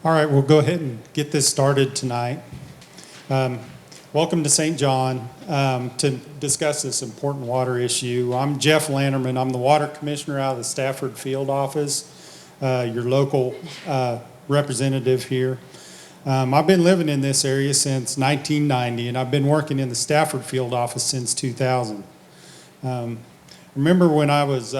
All right, we'll go ahead and get this started tonight. Welcome to St. John to discuss this important water issue. I'm Jeff Lanterman. I'm the Water Commissioner out of the Stafford Field Office, your local representative here. I've been living in this area since 1990, and I've been working in the Stafford Field Office since 2000. Remember when I was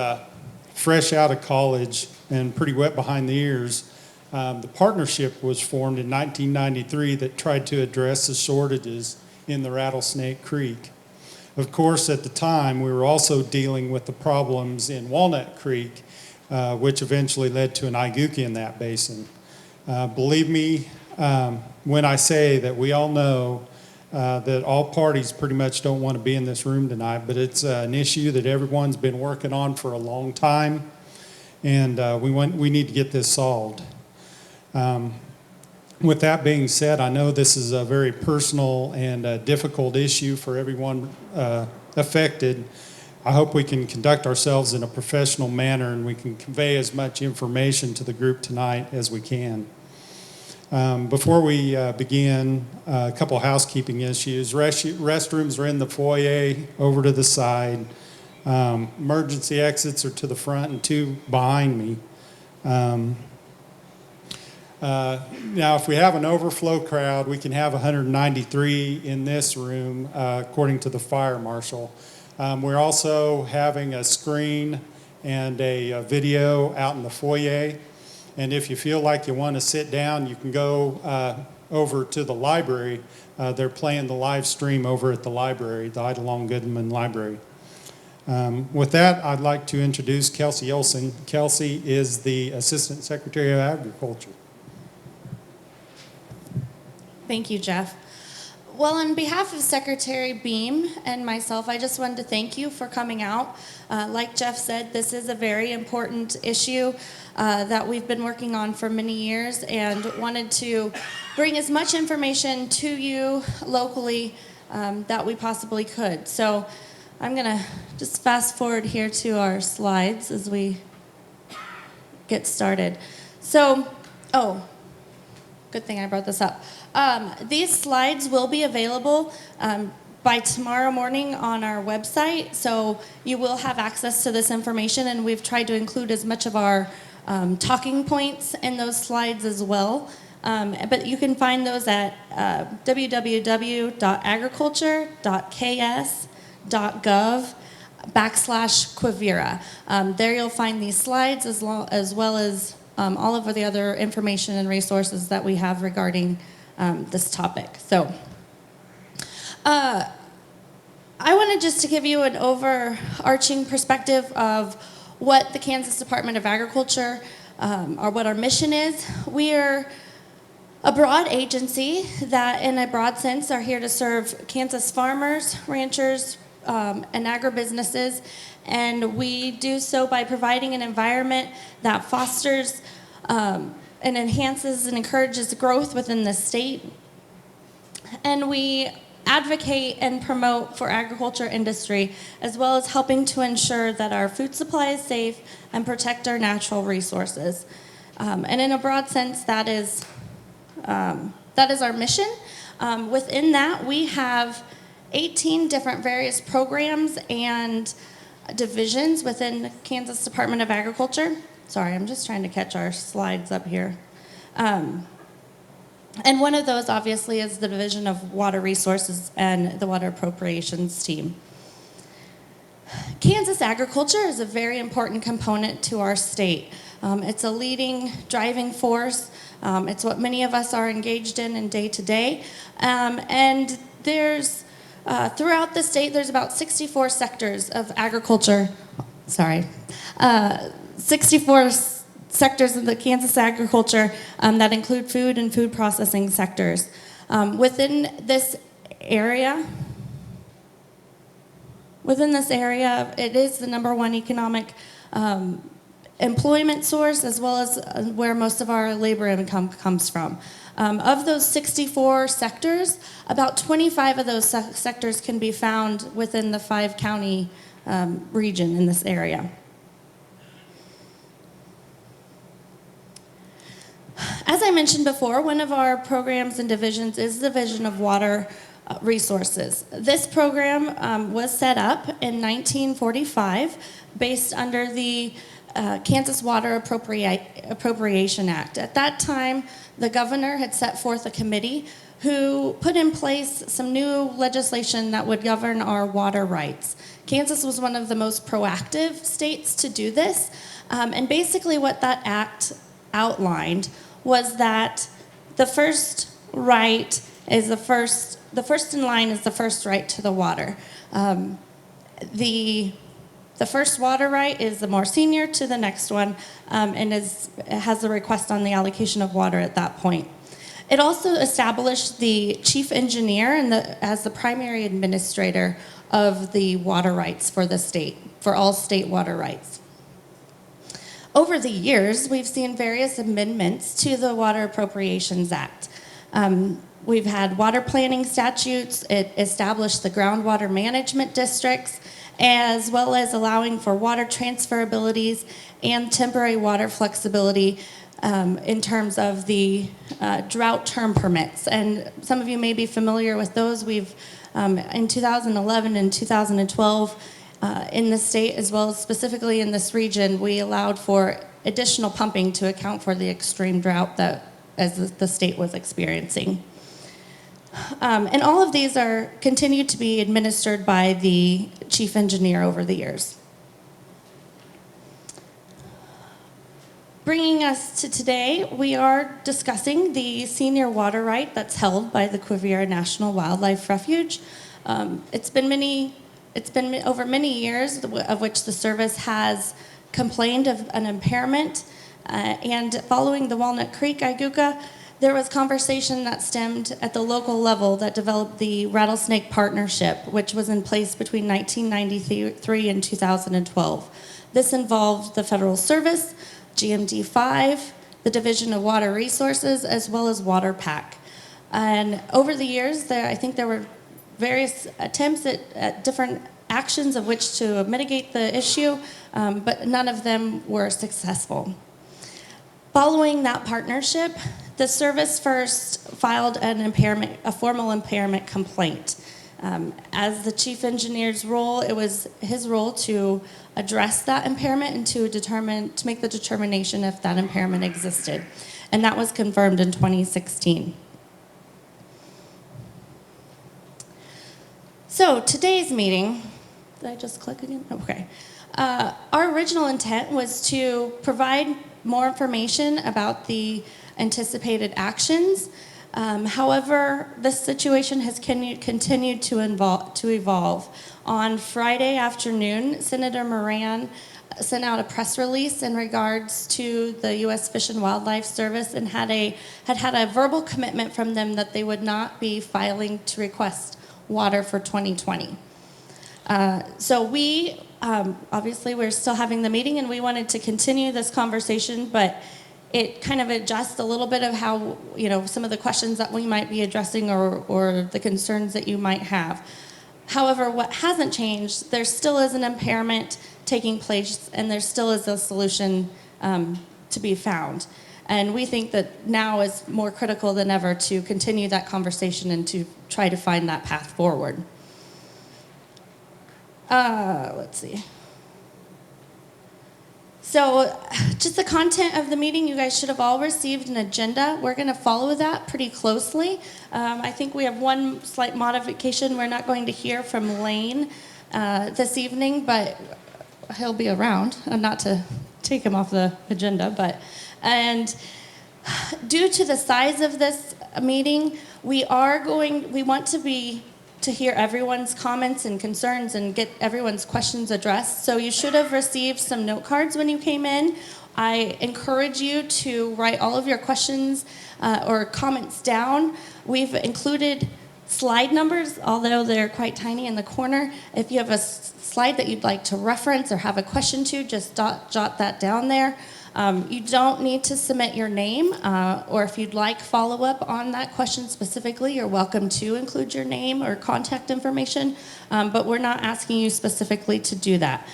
fresh out of college and pretty wet behind the ears, the partnership was formed in 1993 that tried to address the shortages in the Rattlesnake Creek. Of course, at the time, we were also dealing with the problems in Walnut Creek, which eventually led to an IGUCA in that basin. Believe me when I say that we all know that all parties pretty much don't want to be in this room tonight, but it's an issue that everyone's been working on for a long time, and we need to get this solved. With that being said, I know this is a very personal and difficult issue for everyone affected. I hope we can conduct ourselves in a professional manner and we can convey as much information to the group tonight as we can. Before we begin, a couple of housekeeping issues. Restrooms are in the foyer over to the side. Emergency exits are to the front and two behind me. Now, if we have an overflow crowd, we can have 193 in this room, according to the fire marshal. We're also having a screen and a video out in the foyer. And if you feel like you want to sit down, you can go over to the library. They're playing the live stream over at the library, the Idalong Goodman Library. With that, I'd like to introduce Kelsey Olson. Kelsey is the Assistant Secretary of Agriculture. Thank you, Jeff. Well, on behalf of Secretary Beam and myself, I just wanted to thank you for coming out. Like Jeff said, this is a very important issue that we've been working on for many years and wanted to bring as much information to you locally that we possibly could. So I'm going to just fast forward here to our slides as we get started. So, good thing I brought this up. These slides will be available by tomorrow morning on our website, so you will have access to this information, and we've tried to include as much of our talking points in those slides as well. But you can find those at www.agriculture.ks.gov/Quivira. There you'll find these slides as well as all of the other information and resources that we have regarding this topic. So I wanted just to give you an overarching perspective of what the Kansas Department of Agriculture, or what our mission is. We are a broad agency that, in a broad sense, are here to serve Kansas farmers, ranchers, and agribusinesses, and we do so by providing an environment that fosters and enhances and encourages growth within the state. And we advocate and promote for agriculture industry, as well as helping to ensure that our food supply is safe and protect our natural resources. And in a broad sense, that is our mission. Within that, we have 18 different various programs and divisions within Kansas Department of Agriculture. Sorry, I'm just trying to catch our slides up here. And one of those, obviously, is the Division of Water Resources and the Water Appropriations team. Kansas agriculture is a very important component to our state. It's a leading driving force. It's what many of us are engaged in day to day. And there's throughout the state, there's about 64 sectors of agriculture. 64 sectors of the Kansas agriculture that include food and food processing sectors. Within this area, it is the #1 economic employment source, as well as where most of our labor income comes from. Of those 64 sectors, about 25 of those sectors can be found within the 5-county region in this area. As I mentioned before, one of our programs and divisions is the Division of Water Resources. This program was set up in 1945 based under the Kansas Water Appropriation Act. At that time, the governor had set forth a committee who put in place some new legislation that would govern our water rights. Kansas was one of the most proactive states to do this, and basically what that act outlined was that the first right is the first in line is the first right to the water. The first water right is the more senior to the next one, and has a request on the allocation of water at that point. It also established the chief engineer as the primary administrator of the water rights for the state, for all state water rights. Over the years, we've seen various amendments to the Water Appropriations Act. We've had water planning statutes. It established the groundwater management districts, as well as allowing for water transferabilities and temporary water flexibility in terms of the drought term permits. And some of you may be familiar with those. We've, in 2011 and 2012, in the state, as well as specifically in this region, we allowed for additional pumping to account for the extreme drought that as the state was experiencing. And all of these are continued to be administered by the chief engineer over the years. Bringing us to today, we are discussing the senior water right that's held by the Quivira National Wildlife Refuge. It's been over many years of which the service has complained of an impairment, and following the Walnut Creek Iguka, there was conversation that stemmed at the local level that developed the Rattlesnake Partnership, which was in place between 1993 and 2012. This involved the Federal Service, GMD 5, the Division of Water Resources, as well as Water Pack. And over the years, I think there were various attempts at different actions of which to mitigate the issue, but none of them were successful. Following that partnership, the service first filed a formal impairment complaint. As the chief engineer's role, it was his role to address that impairment and to make the determination if that impairment existed. And that was confirmed in 2016. So today's meeting, did I just click again? Okay. Our original intent was to provide more information about the anticipated actions. However, this situation has continued to evolve. On Friday afternoon, Senator Moran sent out a press release in regards to the U.S. Fish and Wildlife Service and had a verbal commitment from them that they would not be filing to request water for 2020. So we, obviously we're still having the meeting and we wanted to continue this conversation, but it kind of adjusts a little bit of how, some of the questions that we might be addressing or the concerns that you might have. However, what hasn't changed, there still is an impairment taking place and there still is a solution to be found. And we think that now is more critical than ever to continue that conversation and to try to find that path forward. Let's see. So just the content of the meeting, you guys should have all received an agenda. We're going to follow that pretty closely. I think we have one slight modification. We're not going to hear from Lane this evening, but he'll be around. Not to take him off the agenda, and due to the size of this meeting, we want to hear everyone's comments and concerns and get everyone's questions addressed. So you should have received some note cards when you came in. I encourage you to write all of your questions or comments down. We've included slide numbers, although they're quite tiny in the corner. If you have a slide that you'd like to reference or have a question to, just jot that down there. You don't need to submit your name, or if you'd like follow-up on that question specifically, you're welcome to include your name or contact information, but we're not asking you specifically to do that.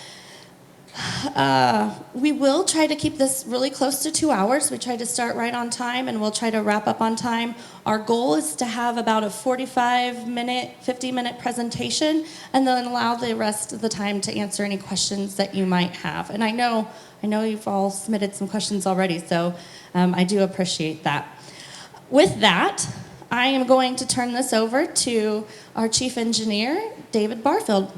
We will try to keep this really close to 2 hours. We try to start right on time, and we'll try to wrap up on time. Our goal is to have about a 45-minute, 50-minute presentation, and then allow the rest of the time to answer any questions that you might have. And I know you've all submitted some questions already, so I do appreciate that. With that, I am going to turn this over to our Chief Engineer, David Barfield.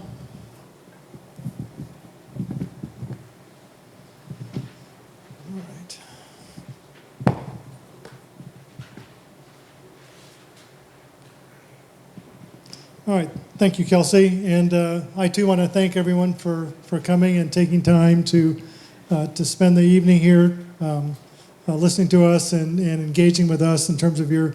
All right, thank you, Kelsey. And I too want to thank everyone for coming and taking time to spend the evening here listening to us and engaging with us in terms of your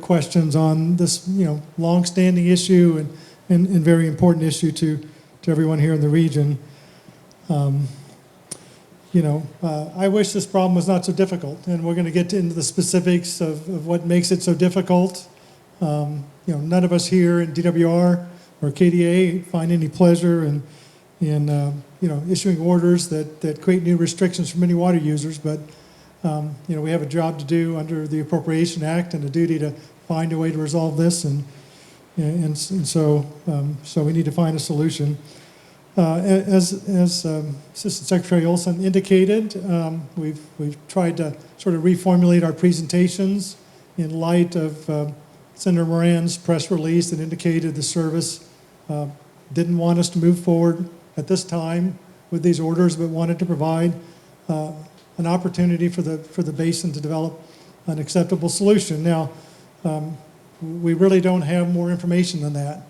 questions on this long-standing issue and very important issue to everyone here in the region. I wish this problem was not so difficult, and we're going to get into the specifics of what makes it so difficult. None of us here in DWR or KDA find any pleasure in issuing orders that create new restrictions for many water users, but we have a job to do under the Appropriation Act and a duty to find a way to resolve this, and so we need to find a solution. As Assistant Secretary Olson indicated, we've tried to sort of reformulate our presentations in light of Senator Moran's press release that indicated the service didn't want us to move forward at this time with these orders, but wanted to provide an opportunity for the basin to develop an acceptable solution. Now, we really don't have more information than that.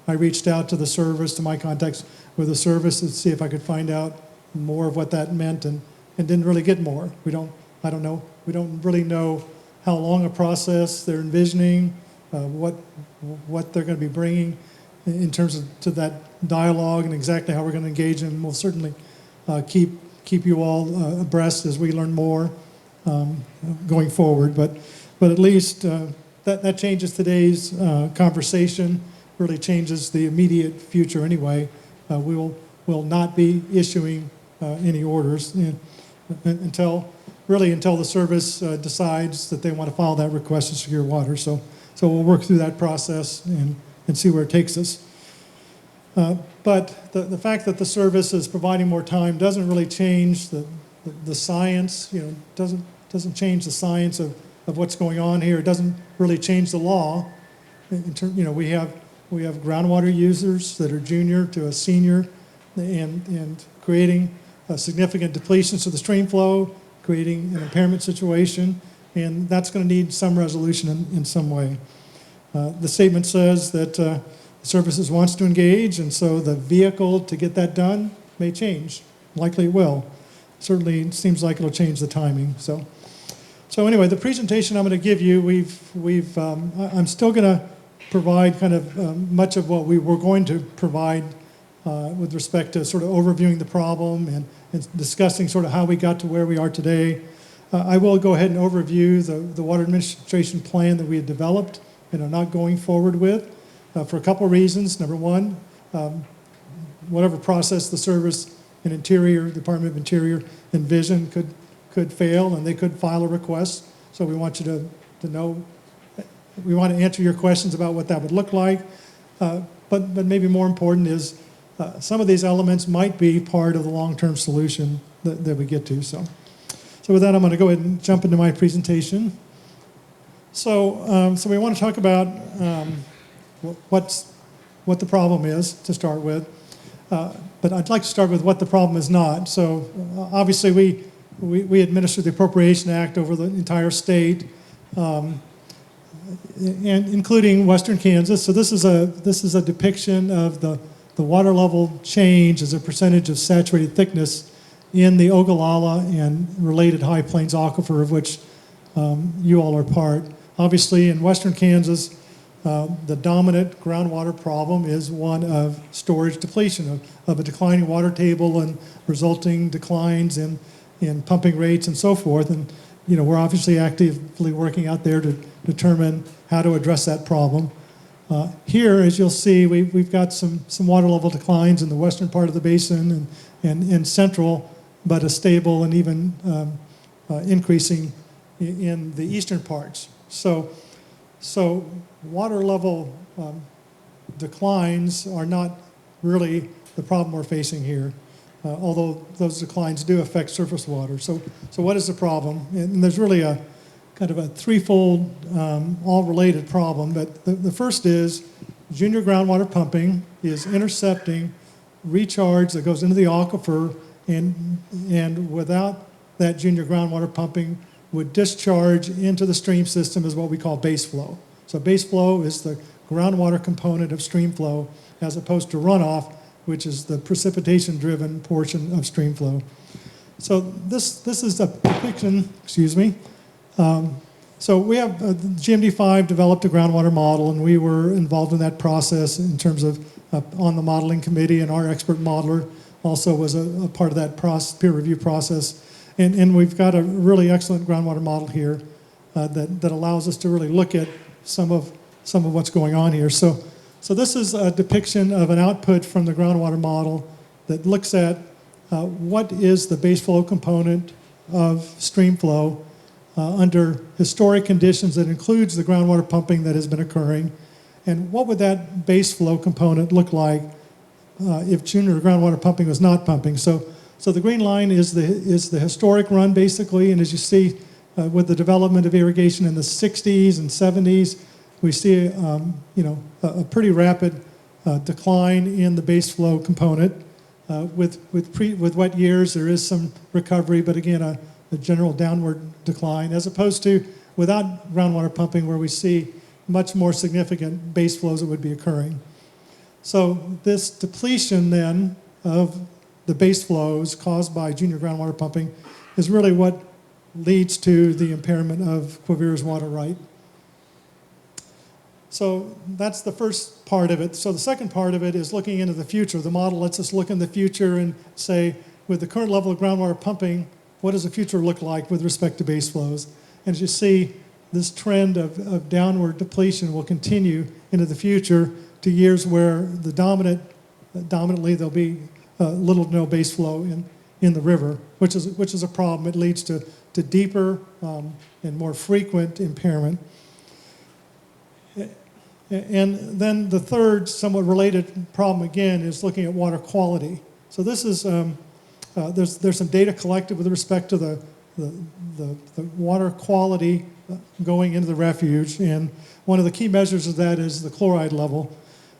I reached out to the service, to my contacts with the service, to see if I could find out more of what that meant, and didn't really get more. I don't know. We don't really know how long a process they're envisioning, what they're going to be bringing in terms of to that dialogue, and exactly how we're going to engage. And we'll certainly keep you all abreast as we learn more going forward. But at least that changes today's conversation. Really changes the immediate future anyway. We will not be issuing any orders until the service decides that they want to follow that request to secure water. So we'll work through that process and see where it takes us. But the fact that the service is providing more time doesn't really change the science. Doesn't change the science of what's going on here. It doesn't really change the law. We have groundwater users that are junior to a senior, and creating significant depletions of the stream flow, creating an impairment situation, and that's going to need some resolution in some way. The statement says that the services wants to engage, and so the vehicle to get that done may change. Likely it will. Certainly it seems like it'll change the timing. So anyway, the presentation I'm going to give you, I'm still going to provide kind of much of what we were going to provide with respect to sort of overviewing the problem and discussing sort of how we got to where we are today. I will go ahead and overview the water administration plan that we had developed and are not going forward with for a couple of reasons. Number one, whatever process the service and Department of Interior envisioned could fail, and they could file a request. So we want you to know, we want to answer your questions about what that would look like. But maybe more important is some of these elements might be part of the long-term solution that we get to. So with that, I'm going to go ahead and jump into my presentation. So we want to talk about what the problem is to start with. But I'd like to start with what the problem is not. So obviously we administer the Appropriation Act over the entire state, and including Western Kansas. So this is a depiction of the water level change as a percentage of saturated thickness in the Ogallala and related High Plains aquifer, of which you all are part. Obviously, in Western Kansas, the dominant groundwater problem is one of storage depletion, of a declining water table and resulting declines in pumping rates and so forth. And we're obviously actively working out there to determine how to address that problem. Here, as you'll see, we've got some water level declines in the western part of the basin and central, but a stable and even increasing in the eastern parts. So water level declines are not really the problem we're facing here, although those declines do affect surface water. So what is the problem? And there's really a kind of a threefold, all related problem. But the first is junior groundwater pumping is intercepting recharge that goes into the aquifer, and without that junior groundwater pumping would discharge into the stream system as what we call base flow. So base flow is the groundwater component of stream flow, as opposed to runoff, which is the precipitation-driven portion of stream flow. So this is a depiction, excuse me. So we have, GMD5 developed a groundwater model, and we were involved in that process in terms of on the modeling committee, and our expert modeler also was a part of that peer review process. And we've got a really excellent groundwater model here that allows us to really look at some of what's going on here. So this is a depiction of an output from the groundwater model that looks at what is the base flow component of stream flow under historic conditions that includes the groundwater pumping that has been occurring, and what would that base flow component look like if junior groundwater pumping was not pumping. So the green line is the historic run, basically, and as you see with the development of irrigation in the 60s and 70s, we see a pretty rapid decline in the base flow component. With wet years, there is some recovery, but again, a general downward decline, as opposed to without groundwater pumping, where we see much more significant base flows that would be occurring. So this depletion then of the base flows caused by junior groundwater pumping is really what leads to the impairment of Quivira's water right. So that's the first part of it. So the second part of it is looking into the future. The model lets us look in the future and say, with the current level of groundwater pumping, what does the future look like with respect to base flows? And as you see, this trend of downward depletion will continue into the future to years where dominantly there'll be little to no base flow in the river, which is a problem. It leads to deeper and more frequent impairment. And then the third, somewhat related problem again is looking at water quality. So this is there's some data collected with respect to the water quality going into the refuge, and one of the key measures of that is the chloride level.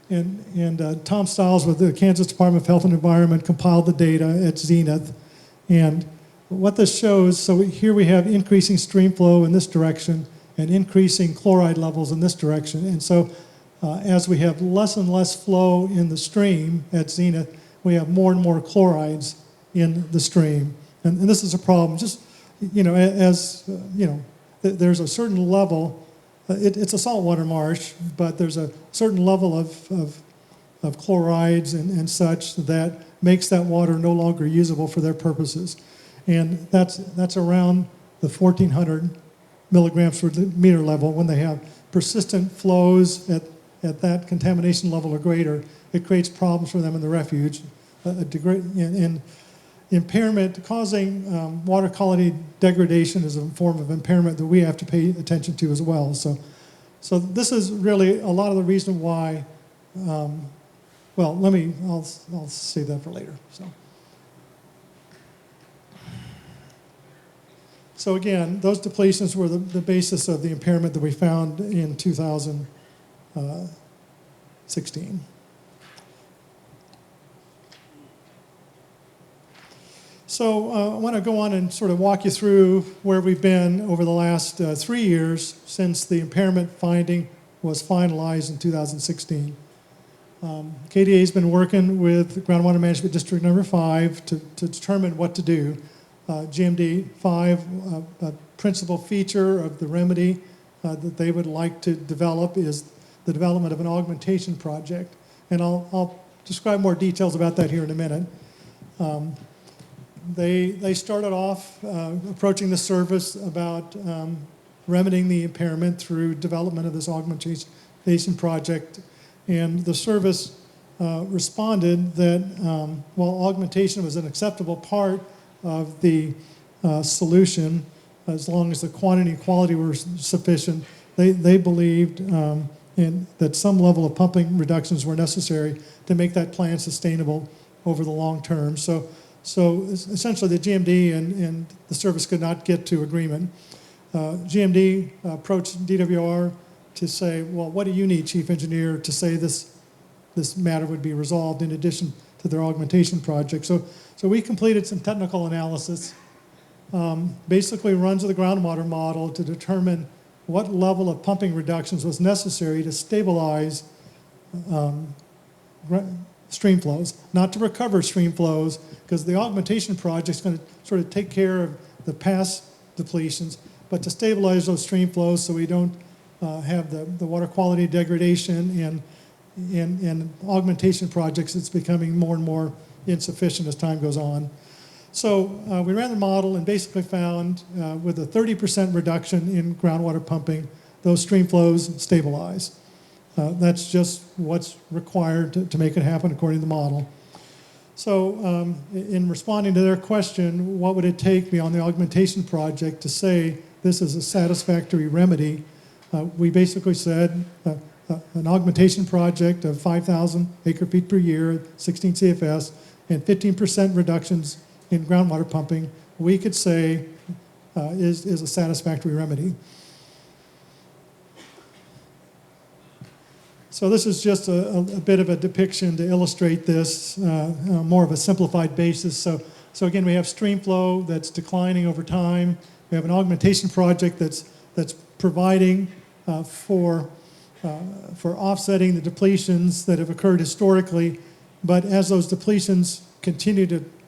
And Tom Stiles with the Kansas Department of Health and Environment compiled the data at Zenith, and what this shows, so here we have increasing stream flow in this direction and increasing chloride levels in this direction. And so as we have less and less flow in the stream at Zenith, we have more and more chlorides in the stream. And this is a problem. Just, there's a certain level, it's a saltwater marsh, but there's a certain level of chlorides and such that makes that water no longer usable for their purposes. And that's around the 1,400 milligrams per meter level. When they have persistent flows at that contamination level or greater, it creates problems for them in the refuge. And impairment, causing water quality degradation is a form of impairment that we have to pay attention to as well. So this is really a lot of the reason why, I'll save that for later. So again, those depletions were the basis of the impairment that we found in 2016. So I want to go on and sort of walk you through where we've been over the last 3 years since the impairment finding was finalized in 2016. KDA has been working with Groundwater Management District Number 5 to determine what to do. GMD 5, a principal feature of the remedy that they would like to develop is the development of an augmentation project. And I'll describe more details about that here in a minute. They started off approaching the service about remedying the impairment through development of this augmentation project. And the service responded that while augmentation was an acceptable part of the solution, as long as the quantity and quality were sufficient, they believed that some level of pumping reductions were necessary to make that plan sustainable over the long term. So essentially the GMD and the service could not get to agreement. GMD approached DWR to say, well, what do you need, Chief Engineer, to say this matter would be resolved in addition to their augmentation project? So we completed some technical analysis, basically runs of the groundwater model to determine what level of pumping reductions was necessary to stabilize stream flows, not to recover stream flows, because the augmentation project is going to sort of take care of the past depletions, but to stabilize those stream flows so we don't have the water quality degradation and augmentation projects. It's becoming more and more insufficient as time goes on. So we ran the model and basically found with a 30% reduction in groundwater pumping, those stream flows stabilize. That's just what's required to make it happen according to the model. So in responding to their question, what would it take beyond the augmentation project to say this is a satisfactory remedy? We basically said an augmentation project of 5,000 acre-feet per year, 16 CFS, and 15% reductions in groundwater pumping, we could say is a satisfactory remedy. So this is just a bit of a depiction to illustrate this, more of a simplified basis. So again, we have stream flow that's declining over time. We have an augmentation project that's providing for offsetting the depletions that have occurred historically. But as those depletions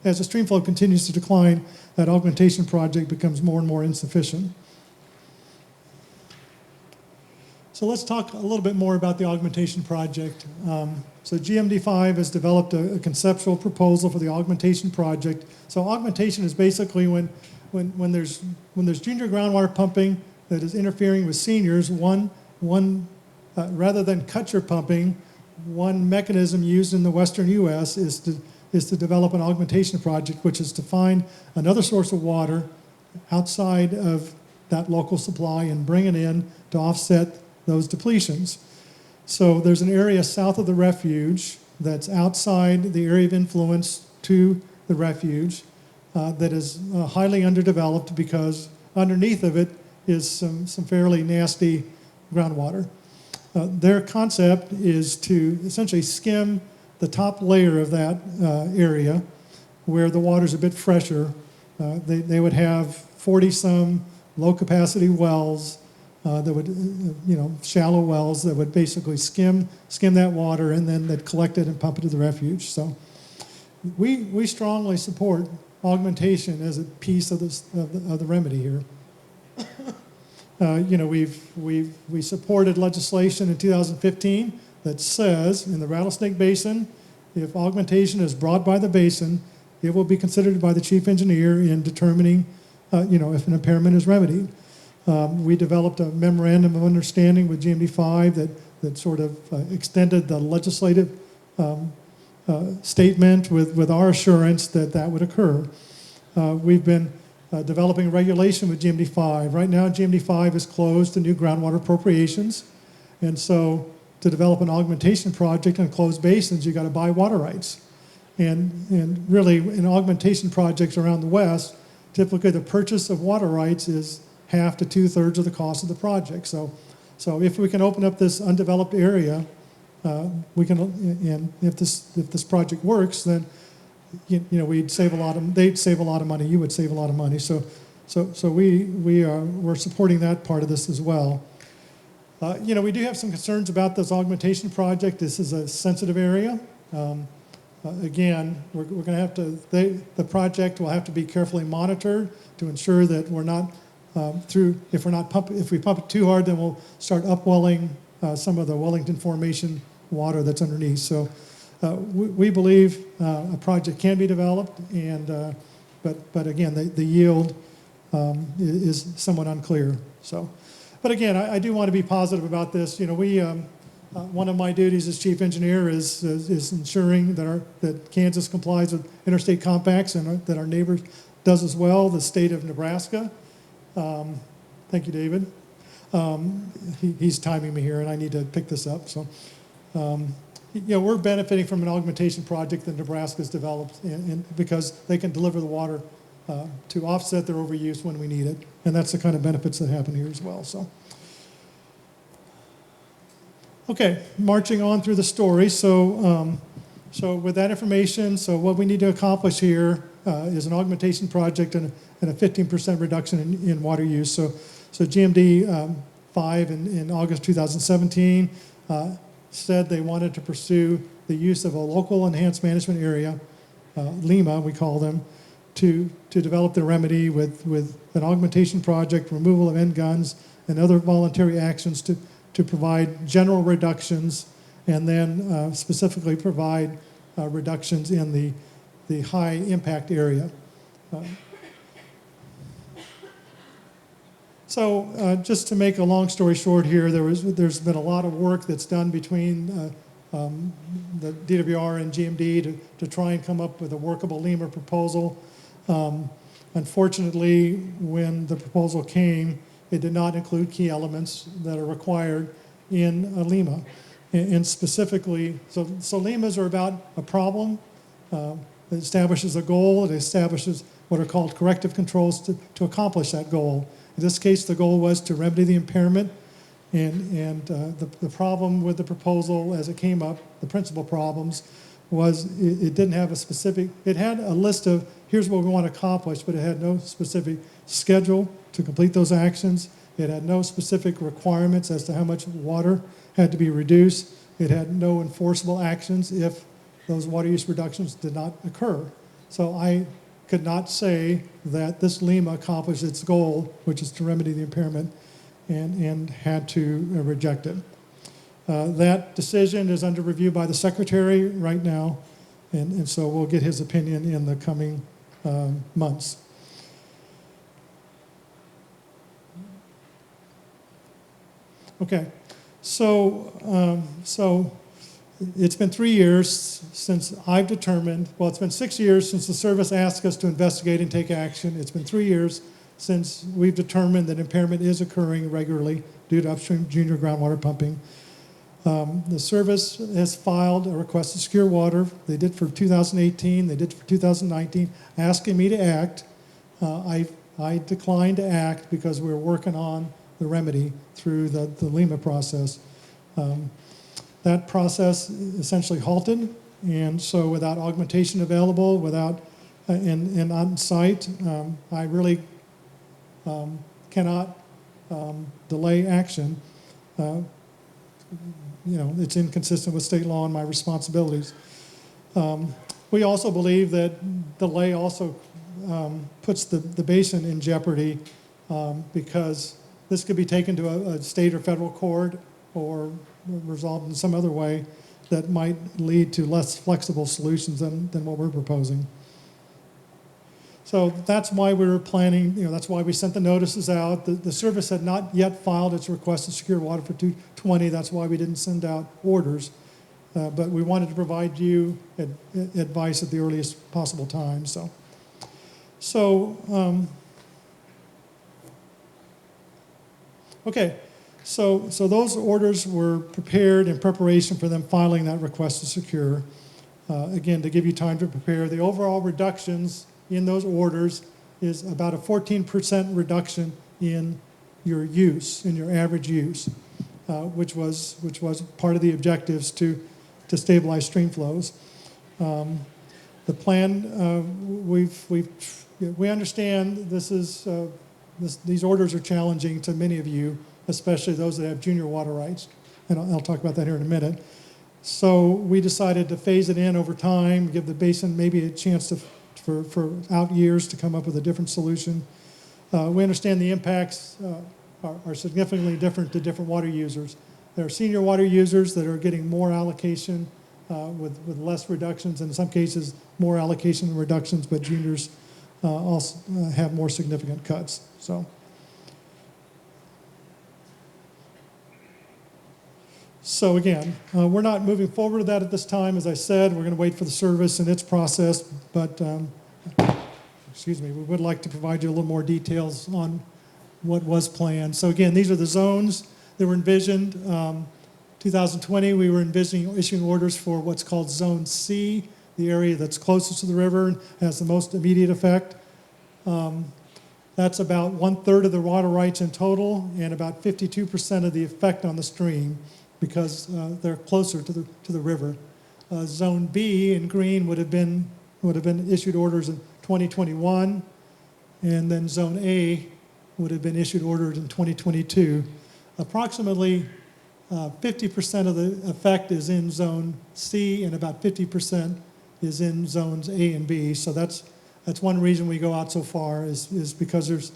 as the stream flow continues to decline, that augmentation project becomes more and more insufficient. So let's talk a little bit more about the augmentation project. So GMD5 has developed a conceptual proposal for the augmentation project. So augmentation is basically when there's junior groundwater pumping that is interfering with seniors, rather than cut-your pumping, one mechanism used in the western U.S. is to develop an augmentation project, which is to find another source of water outside of that local supply and bring it in to offset those depletions. So there's an area south of the refuge that's outside the area of influence to the refuge that is highly underdeveloped because underneath of it is some fairly nasty groundwater. Their concept is to essentially skim the top layer of that area where the water's a bit fresher. They would have 40-some low-capacity wells that would, shallow wells that would basically skim that water, and then they'd collect it and pump it to the refuge. So we strongly support augmentation as a piece of the remedy here. We supported legislation in 2015 that says in the Rattlesnake Basin, if augmentation is brought by the basin, it will be considered by the chief engineer in determining, if an impairment is remedied. We developed a memorandum of understanding with GMD5 that sort of extended the legislative statement with our assurance that would occur. We've been developing regulation with GMD5. Right now, GMD5 is closed to new groundwater appropriations, and so to develop an augmentation project in closed basins, you got to buy water rights. And really, in augmentation projects around the West, typically the purchase of water rights is half to 2/3 of the cost of the project. So if we can open up this undeveloped area, we can, and if this project works, then we'd save a lot of, they'd save a lot of money, you would save a lot of money. So we're supporting that part of this as well. We do have some concerns about this augmentation project. This is a sensitive area. Again, we're going to have to, the project will have to be carefully monitored to ensure that we're not if we pump it too hard, then we'll start upwelling some of the Wellington Formation water that's underneath. So we believe a project can be developed, and but again, the yield is somewhat unclear. So, but again, I do want to be positive about this. We One of my duties as chief engineer is ensuring that Kansas complies with interstate compacts and that our neighbor does as well, the state of Nebraska. Thank you, David. He's timing me here, and I need to pick this up. So, we're benefiting from an augmentation project that Nebraska's developed, and because they can deliver the water to offset their overuse when we need it, and that's the kind of benefits that happen here as well. So, okay, marching on through the story. So, with that information, so what we need to accomplish here is an augmentation project and a 15% reduction in water use. So GMD 5 in August 2017 said they wanted to pursue the use of a local enhanced management area, LEMA we call them, to develop the remedy with an augmentation project, removal of end guns, and other voluntary actions to provide general reductions, and then specifically provide reductions in the high impact area. So just to make a long story short here, there's been a lot of work that's done between the DWR and GMD to try and come up with a workable LEMA proposal. Unfortunately, when the proposal came, it did not include key elements that are required in a LEMA. And specifically, so LEMAs are about a problem. It establishes a goal. It establishes what are called corrective controls to accomplish that goal. In this case, the goal was to remedy the impairment, and the problem with the proposal as it came up, the principal problems, was it didn't have a specific, it had a list of here's what we want to accomplish, but it had no specific schedule to complete those actions. It had no specific requirements as to how much water had to be reduced. It had no enforceable actions if those water use reductions did not occur. So I could not say that this LEMA accomplished its goal, which is to remedy the impairment, and had to reject it. That decision is under review by the Secretary right now, and so we'll get his opinion in the coming months. Okay, so it's been 3 years since I've determined, well, it's been 6 years since the service asked us to investigate and take action. It's been 3 years since we've determined that impairment is occurring regularly due to upstream junior groundwater pumping. The service has filed a request to secure water. They did for 2018, they did for 2019, asking me to act. I declined to act because we're working on the remedy through the LEMA process. That process essentially halted, and so without augmentation available, without and on site, I really cannot delay action. It's inconsistent with state law and my responsibilities. We also believe that delay also puts the basin in jeopardy because this could be taken to a state or federal court or resolved in some other way that might lead to less flexible solutions than what we're proposing. So that's why we were planning, that's why we sent the notices out. The service had not yet filed its request to secure water for 220. That's why we didn't send out orders. But we wanted to provide you advice at the earliest possible time. Okay. So those orders were prepared in preparation for them filing that request to secure. Again, to give you time to prepare, the overall reductions in those orders is about a 14% reduction in your use, in your average use, which was part of the objectives to stabilize stream flows. The plan, we understand these orders are challenging to many of you, especially those that have junior water rights, and I'll talk about that here in a minute. So we decided to phase it in over time, give the basin maybe a chance for out years to come up with a different solution. We understand the impacts are significantly different to different water users. There are senior water users that are getting more allocation with less reductions, and in some cases more allocation and reductions, but juniors also have more significant cuts. So So again, we're not moving forward with that at this time. As I said, we're going to wait for the service and its process, but excuse me, we would like to provide you a little more details on what was planned. So again, these are the zones that were envisioned. 2020, we were envisioning issuing orders for what's called Zone C, the area that's closest to the river and has the most immediate effect. That's about 1/3 of the water rights in total and about 52% of the effect on the stream because they're closer to the river. Zone B in green would have been issued orders in 2021, and then Zone A would have been issued orders in 2022. Approximately 50% of the effect is in Zone C, and about 50% is in Zones A and B. So that's one reason we go out so far is because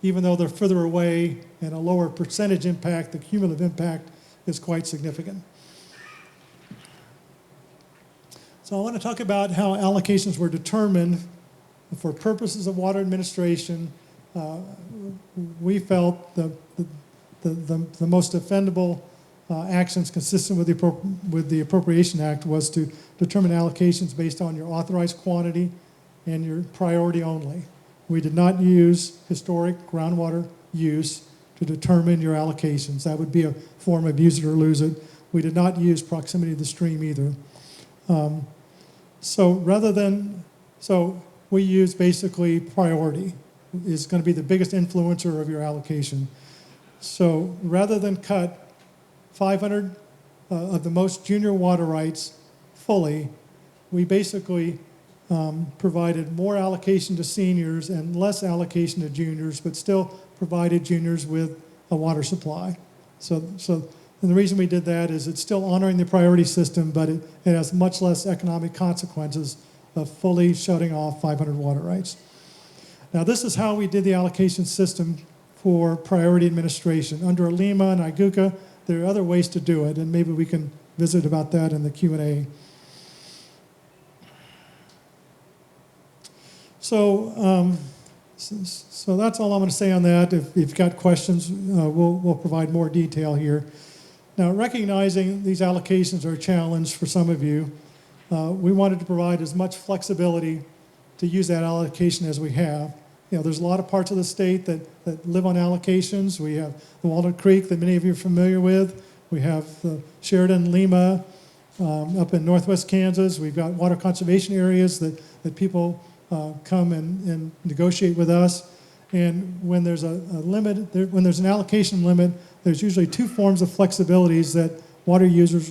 even though they're further away and a lower percentage impact, the cumulative impact is quite significant. So I want to talk about how allocations were determined for purposes of water administration. We felt the most defendable actions consistent with the Appropriation Act was to determine allocations based on your authorized quantity and your priority only. We did not use historic groundwater use to determine your allocations. That would be a form of use it or lose it. We did not use proximity to the stream either. So we use basically priority is going to be the biggest influencer of your allocation. So rather than cut 500 of the most junior water rights fully, we basically provided more allocation to seniors and less allocation to juniors, but still provided juniors with a water supply. And the reason we did that is it's still honoring the priority system, but it has much less economic consequences of fully shutting off 500 water rights. Now, this is how we did the allocation system for priority administration. Under Lima and IGUCA, there are other ways to do it, and maybe we can visit about that in the Q&A. So that's all I'm going to say on that. If you've got questions, we'll provide more detail here. Now, recognizing these allocations are a challenge for some of you, we wanted to provide as much flexibility to use that allocation as we have. There's a lot of parts of the state that live on allocations. We have the Walnut Creek that many of you are familiar with. We have the Sheridan, Lima, up in northwest Kansas. We've got water conservation areas that people come and negotiate with us. And when there's when there's an allocation limit, there's usually two forms of flexibilities that water users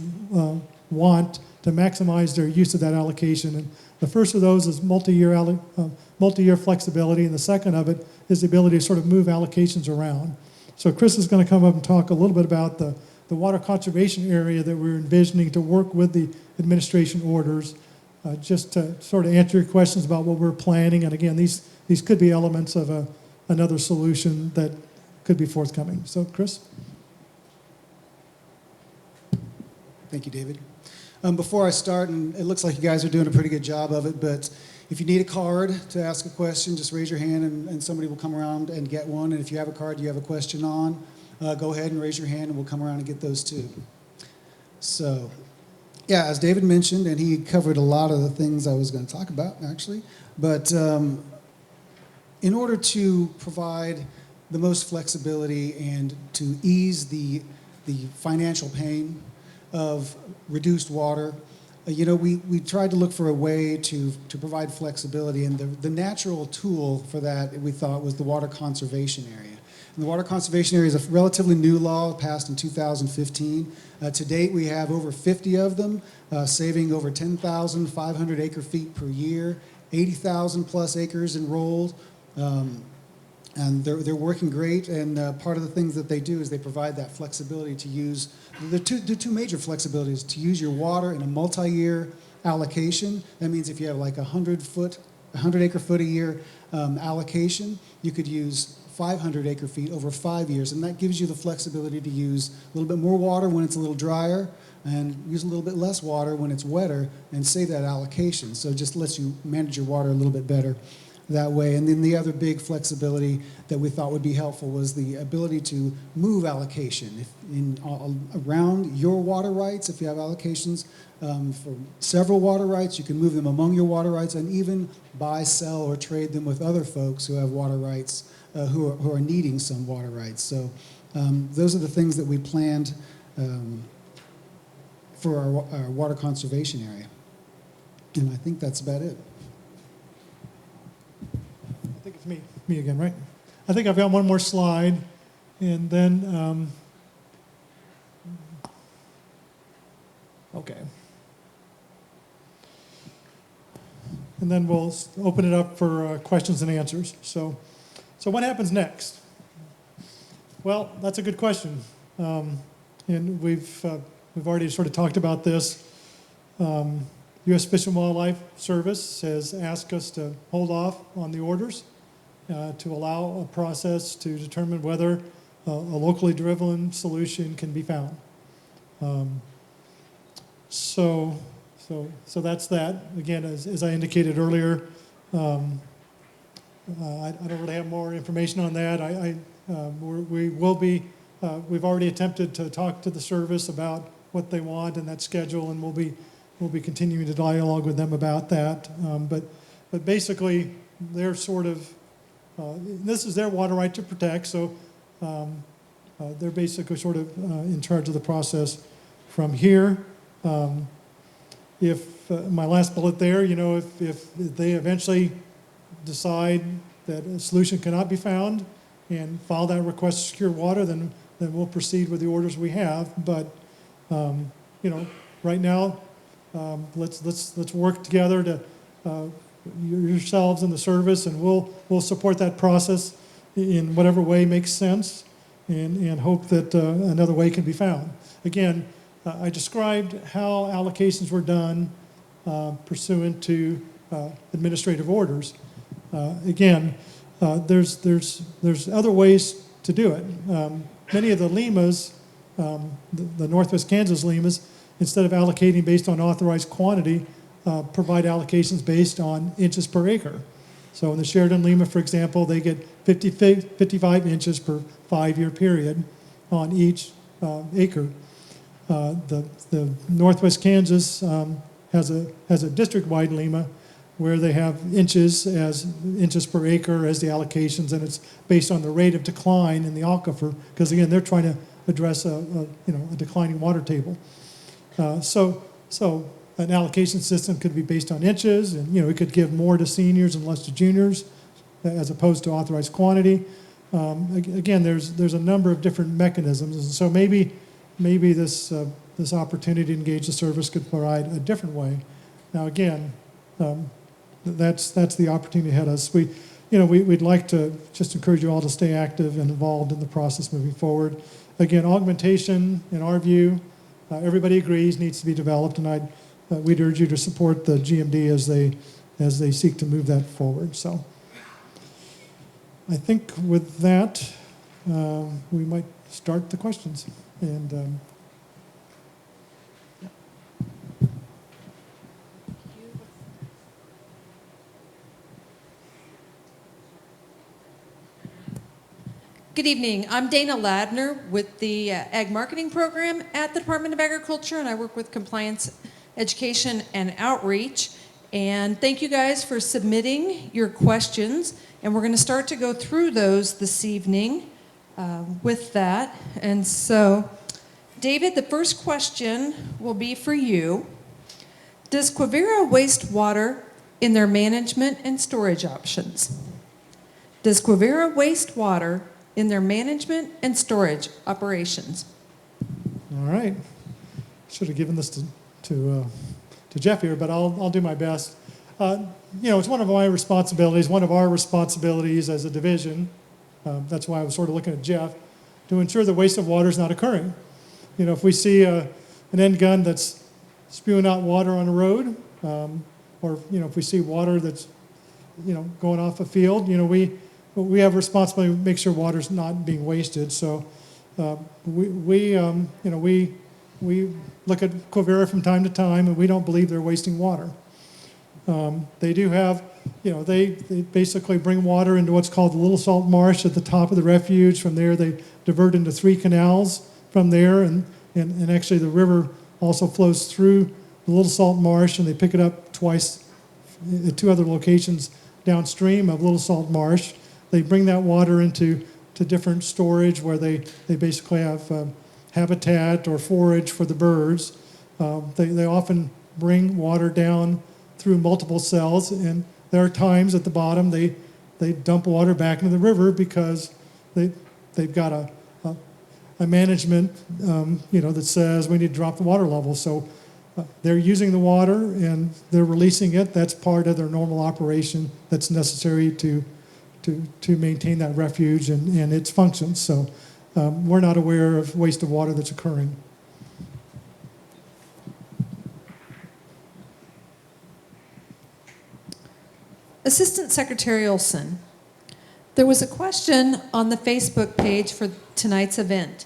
want to maximize their use of that allocation. And the first of those is multi-year flexibility, and the second of it is the ability to sort of move allocations around. So Chris is going to come up and talk a little bit about the water conservation area that we're envisioning to work with the administration orders, just to sort of answer your questions about what we're planning. And again, these could be elements of another solution that could be forthcoming. So Chris? Thank you, David. Before I start, and it looks like you guys are doing a pretty good job of it, but if you need a card to ask a question, just raise your hand and somebody will come around and get one. And if you have a card you have a question on, go ahead and raise your hand and we'll come around and get those too. So, yeah, as David mentioned, and he covered a lot of the things I was going to talk about, actually, but in order to provide the most flexibility and to ease the financial pain of reduced water, we tried to look for a way to provide flexibility, and the natural tool for that we thought was the water conservation area. And the water conservation area is a relatively new law passed in 2015. To date, we have over 50 of them, saving over 10,500 acre feet per year, 80,000 plus acres enrolled. And they're working great, and part of the things that they do is they provide that flexibility to use, the two major flexibilities, to use your water in a multi-year allocation. That means if you have like 100 acre foot a year allocation, you could use 500 acre feet over 5 years, and that gives you the flexibility to use a little bit more water when it's a little drier, and use a little bit less water when it's wetter, and save that allocation. So it just lets you manage your water a little bit better. that way. And then the other big flexibility that we thought would be helpful was the ability to move allocation. If around your water rights, if you have allocations for several water rights, you can move them among your water rights and even buy, sell, or trade them with other folks who have water rights who are needing some water rights. So those are the things that we planned for our water conservation area. And I think that's about it. I think it's me again, right? I think I've got one more slide, and then, okay. And then we'll open it up for questions and answers. So what happens next? Well, that's a good question. And we've already sort of talked about this. U.S. Fish and Wildlife Service has asked us to hold off on the orders to allow a process to determine whether a locally driven solution can be found. So that's that. Again, as I indicated earlier, I don't really have more information on that. We will be. We've already attempted to talk to the service about what they want and that schedule, and we'll be continuing to dialogue with them about that. But basically, they're sort of this is their water right to protect, so they're basically sort of in charge of the process from here. If my last bullet there, if they eventually decide that a solution cannot be found and file that request to secure water, then we'll proceed with the orders we have. But right now, let's work together to yourselves and the service, and we'll support that process in whatever way makes sense, and hope that another way can be found. Again, I described how allocations were done pursuant to administrative orders. Again, there's other ways to do it. Many of the LEMAs, the Northwest Kansas LEMAs, instead of allocating based on authorized quantity, provide allocations based on inches per acre. So in the Sheridan LEMA, for example, they get 55 inches per 5-year period on each acre. The Northwest Kansas has a district-wide LEMA where they have inches per acre as the allocations, and it's based on the rate of decline in the aquifer, because again, they're trying to address a declining water table. So an allocation system could be based on inches, and it could give more to seniors and less to juniors, as opposed to authorized quantity. Again, there's a number of different mechanisms, and so maybe this opportunity to engage the service could provide a different way. Now again, that's the opportunity ahead of us. We'd like to just encourage you all to stay active and involved in the process moving forward. Again, augmentation, in our view, everybody agrees needs to be developed, and we'd urge you to support the GMD as they seek to move that forward. So I think with that, we might start the questions. And Good evening. I'm Dana Ladner with the Ag Marketing Program at the Department of Agriculture, and I work with Compliance, Education, and Outreach. And thank you guys for submitting your questions, and we're going to start to go through those this evening with that. And so, David, the first question will be for you. Does Quivira waste water in their management and storage options? Does Quivira waste water in their management and storage operations? all right, should have given this to Jeff here, but I'll do my best. It's one of my responsibilities, one of our responsibilities as a division. That's why I was sort of looking at Jeff, to ensure the waste of water is not occurring. If we see an end gun that's spewing out water on a road, or if we see water that's going off a field, we have a responsibility to make sure water's not being wasted. So we look at Quivira from time to time, and we don't believe they're wasting water. They do have, they basically bring water into what's called the Little Salt Marsh at the top of the refuge. From there, they divert into 3 canals from there, and actually the river also flows through the Little Salt Marsh, and they pick it up twice at 2 other locations downstream of Little Salt Marsh. They bring that water into different storage where they basically have habitat or forage for the birds. They often bring water down through multiple cells, and there are times at the bottom they dump water back into the river because they've got a management that says we need to drop the water level. So they're using the water and they're releasing it. That's part of their normal operation that's necessary to maintain that refuge and its functions. So we're not aware of waste of water that's occurring. Assistant Secretary Olson, there was a question on the Facebook page for tonight's event,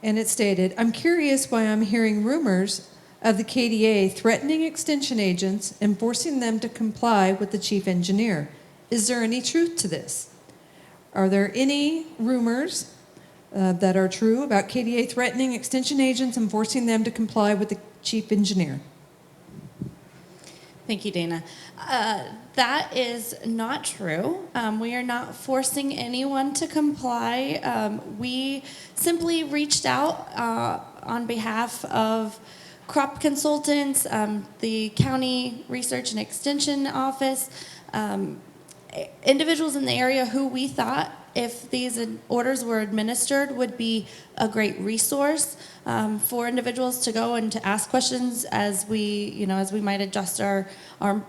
and it stated, "I'm curious why I'm hearing rumors of the KDA threatening extension agents and forcing them to comply with the chief engineer. Is there any truth to this? Are there any rumors that are true about KDA threatening extension agents and forcing them to comply with the chief engineer?" Thank you, Dana. That is not true. We are not forcing anyone to comply. We simply reached out on behalf of crop consultants, the County Research and Extension Office, individuals in the area who we thought, if these orders were administered, would be a great resource for individuals to go and to ask questions as we might adjust our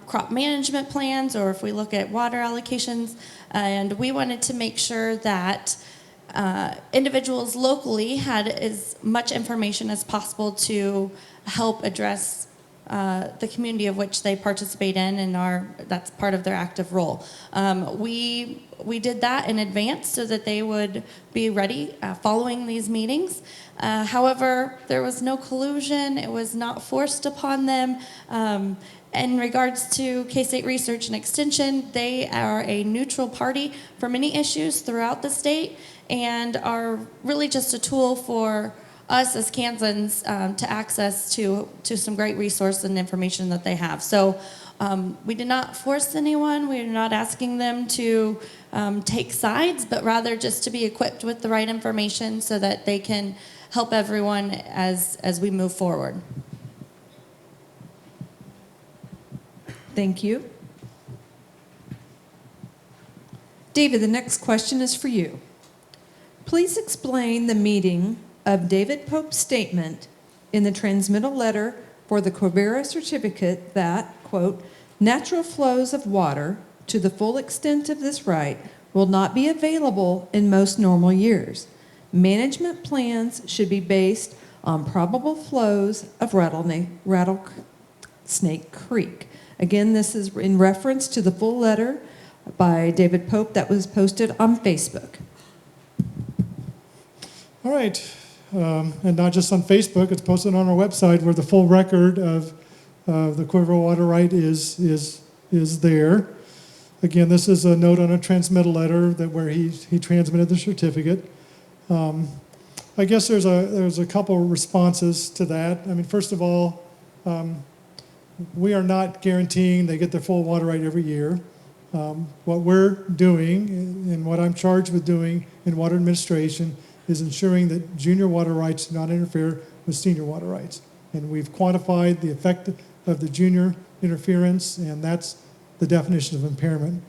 crop management plans, or if we look at water allocations. And we wanted to make sure that individuals locally had as much information as possible to help address the community of which they participate in, and that's part of their active role. We did that in advance so that they would be ready following these meetings. However, there was no collusion. It was not forced upon them. In regards to K-State Research and Extension, they are a neutral party for many issues throughout the state and are really just a tool for us as Kansans to access to some great resource and information that they have. So we did not force anyone. We are not asking them to take sides, but rather just to be equipped with the right information so that they can help everyone as we move forward. Thank you. David, the next question is for you. Please explain the meaning of David Pope's statement in the transmittal letter for the Quivira certificate that, quote, "natural flows of water to the full extent of this right will not be available in most normal years. Management plans should be based on probable flows of Rattlesnake Creek." Again, this is in reference to the full letter by David Pope that was posted on Facebook. All right. And not just on Facebook, it's posted on our website where the full record of the Quivira water right is there. Again, this is a note on a transmittal letter where he transmitted the certificate. I guess there's a couple of responses to that. I mean, first of all, we are not guaranteeing they get their full water right every year. What we're doing and what I'm charged with doing in water administration is ensuring that junior water rights do not interfere with senior water rights. And we've quantified the effect of the junior interference, and that's the definition of impairment.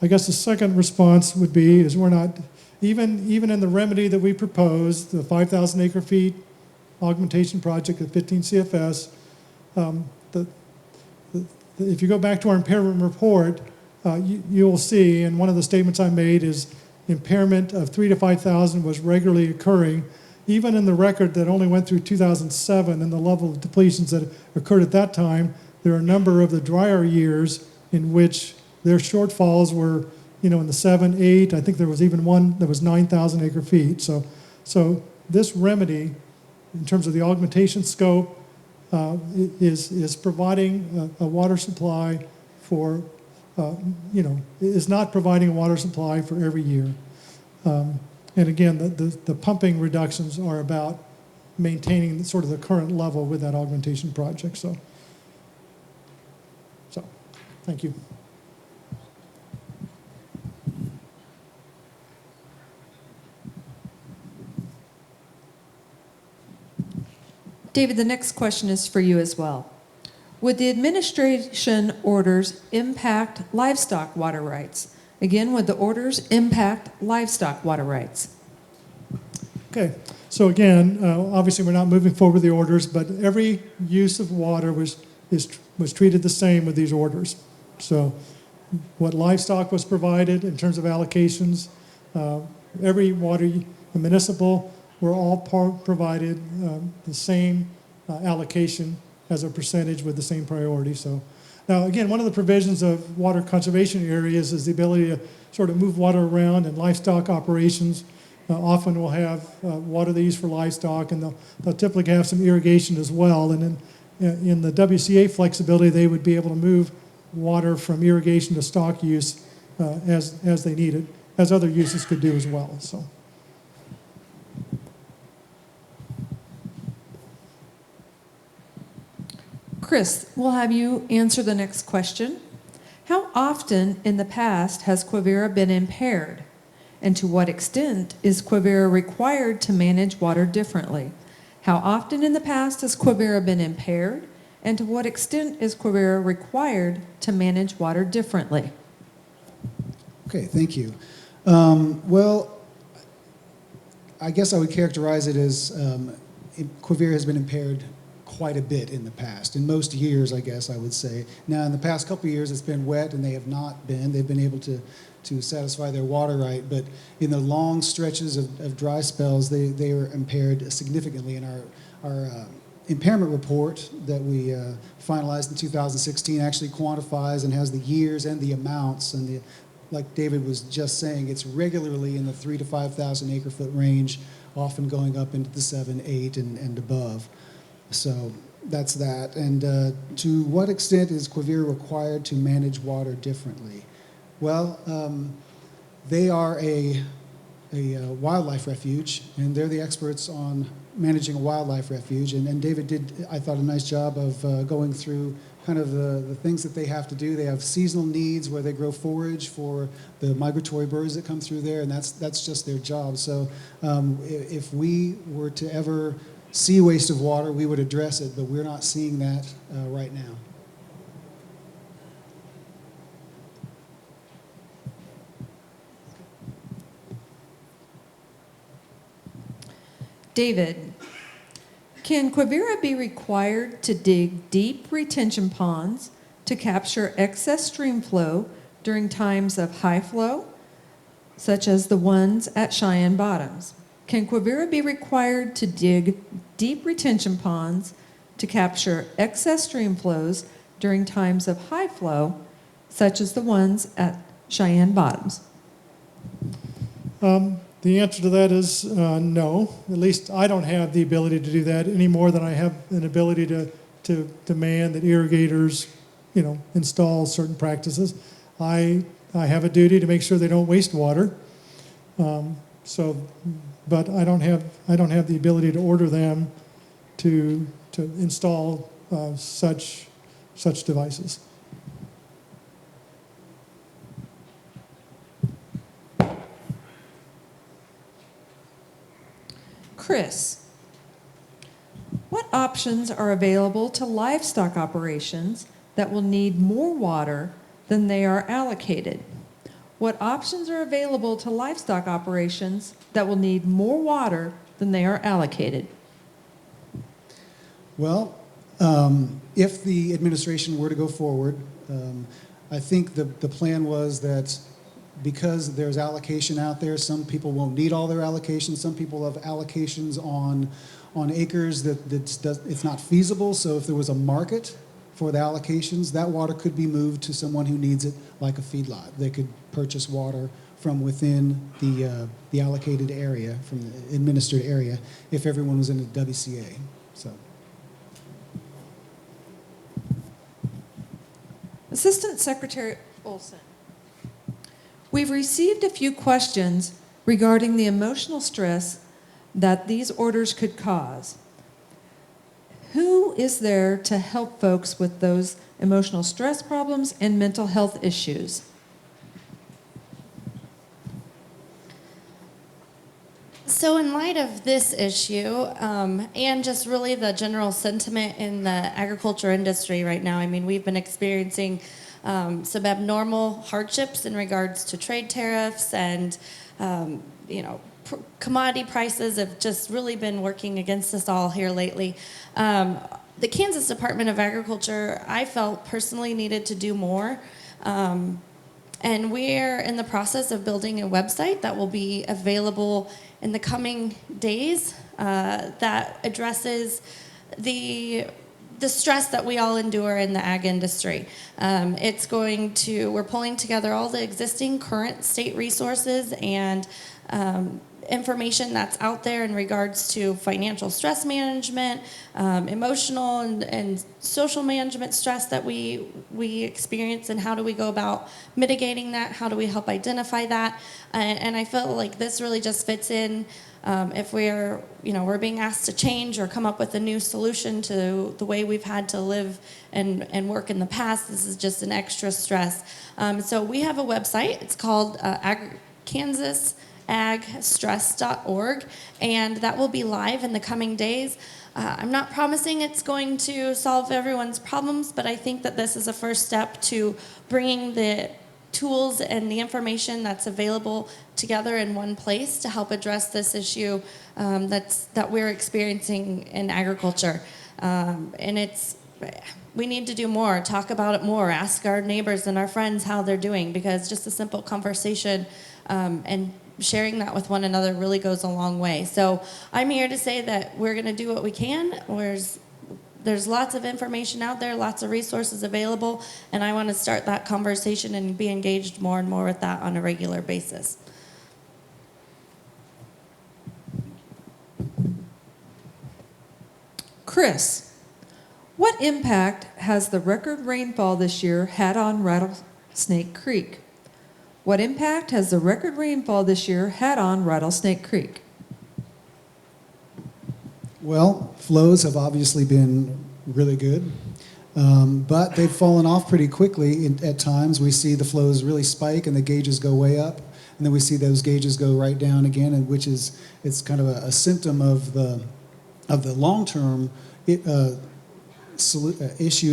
I guess the second response would be is we're not, even in the remedy that we proposed, the 5,000 acre feet augmentation project at 15 CFS, if you go back to our impairment report, you'll see, and one of the statements I made is impairment of 3,000 to 5,000 was regularly occurring. Even in the record that only went through 2007 and the level of depletions that occurred at that time, there are a number of the drier years in which their shortfalls were, in the 7, 8. I think there was even one that was 9,000 acre feet. So this remedy, in terms of the augmentation scope, is providing a water supply for, is not providing a water supply for every year. And again, the pumping reductions are about maintaining sort of the current level with that augmentation project. So thank you. David, the next question is for you as well. Would the administration orders impact livestock water rights? Again, would the orders impact livestock water rights? Okay, so again, obviously we're not moving forward with the orders, but every use of water was treated the same with these orders. So what livestock was provided in terms of allocations, every water, the municipal, were all provided the same allocation as a percentage with the same priority. So now again, one of the provisions of water conservation areas is the ability to sort of move water around, and livestock operations often will have water they use for livestock, and they'll typically have some irrigation as well. And in the WCA flexibility, they would be able to move water from irrigation to stock use as they need it, as other uses could do as well. So. Chris, we'll have you answer the next question. How often in the past has Quivira been impaired? And to what extent is Quivira required to manage water differently? How often in the past has Quivira been impaired? And to what extent is Quivira required to manage water differently? Okay, thank you. Well, I guess I would characterize it as Quivira has been impaired quite a bit in the past. In most years, I guess I would say. Now, in the past couple of years, it's been wet, and they have not been. They've been able to satisfy their water right, but in the long stretches of dry spells, they were impaired significantly. In our impairment report that we finalized in 2016 actually quantifies and has the years and the amounts, and like David was just saying, it's regularly in the 3,000 to 5,000 acre foot range, often going up into the 7, 8, and above. So that's that. And to what extent is Quivira required to manage water differently? Well, they are a wildlife refuge, and they're the experts on managing a wildlife refuge. And David did, I thought, a nice job of going through kind of the things that they have to do. They have seasonal needs where they grow forage for the migratory birds that come through there, and that's just their job. So if we were to ever see waste of water, we would address it, but we're not seeing that right now. David, can Quivira be required to dig deep retention ponds to capture excess stream flow during times of high flow, such as the ones at Cheyenne Bottoms? Can Quivira be required to dig deep retention ponds to capture excess stream flows during times of high flow, such as the ones at Cheyenne Bottoms? The answer to that is no. At least I don't have the ability to do that any more than I have an ability to demand that irrigators, install certain practices. I have a duty to make sure they don't waste water. But I don't have the ability to order them to install such devices. Chris, what options are available to livestock operations that will need more water than they are allocated? What options are available to livestock operations that will need more water than they are allocated? Well, if the administration were to go forward, I think the plan was that because there's allocation out there, some people won't need all their allocations. Some people have allocations on acres that it's not feasible. So if there was a market for the allocations, that water could be moved to someone who needs it, like a feedlot. They could purchase water from within the allocated area, from the administered area, if everyone was in the WCA. So. Assistant Secretary Olson. We've received a few questions regarding the emotional stress that these orders could cause. Who is there to help folks with those emotional stress problems and mental health issues? So in light of this issue, and just really the general sentiment in the agriculture industry right now, I mean, we've been experiencing some abnormal hardships in regards to trade tariffs and, commodity prices have just really been working against us all here lately. The Kansas Department of Agriculture, I felt personally needed to do more. And we're in the process of building a website that will be available in the coming days that addresses the stress that we all endure in the ag industry. We're pulling together all the existing current state resources and information that's out there in regards to financial stress management, emotional and social management stress that we experience, and how do we go about mitigating that? How do we help identify that? And I feel like this really just fits in. If we're being asked to change or come up with a new solution to the way we've had to live and work in the past, this is just an extra stress. So we have a website. It's called kansasagstress.org, and that will be live in the coming days. I'm not promising it's going to solve everyone's problems, but I think that this is a first step to bringing the tools and the information that's available together in one place to help address this issue that we're experiencing in agriculture. We need to do more, talk about it more, ask our neighbors and our friends how they're doing, because just a simple conversation and sharing that with one another really goes a long way. So I'm here to say that we're going to do what we can. There's lots of information out there, lots of resources available, and I want to start that conversation and be engaged more and more with that on a regular basis. Chris, what impact has the record rainfall this year had on Rattlesnake Creek? What impact has the record rainfall this year had on Rattlesnake Creek? Well, flows have obviously been really good, but they've fallen off pretty quickly. At times, we see the flows really spike and the gauges go way up, and then we see those gauges go right down again, and it's kind of a symptom of the long-term issue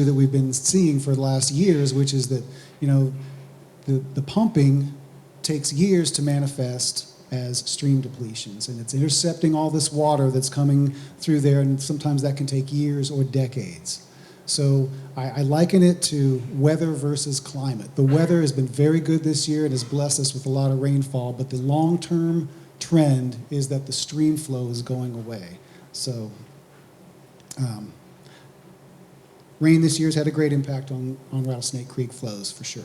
that we've been seeing for the last years, which is that the pumping takes years to manifest as stream depletions, and it's intercepting all this water that's coming through there, and sometimes that can take years or decades. So I liken it to weather versus climate. The weather has been very good this year and has blessed us with a lot of rainfall, but the long-term trend is that the stream flow is going away. So rain this year has had a great impact on Rattlesnake Creek flows for sure.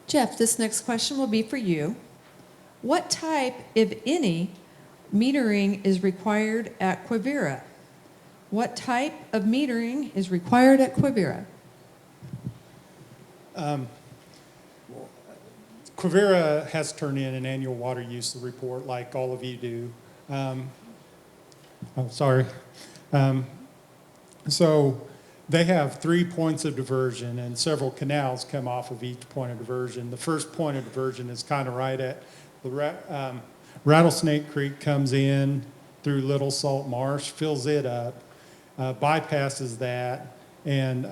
Jeff, this next question will be for you. What type, if any, metering is required at Quivira? What type of metering is required at Quivira? Quivira has turned in an annual water use report like all of you do. So they have 3 points of diversion, and several canals come off of each point of diversion. The first point of diversion is kind of right at the Rattlesnake Creek, comes in through Little Salt Marsh, fills it up, bypasses that, and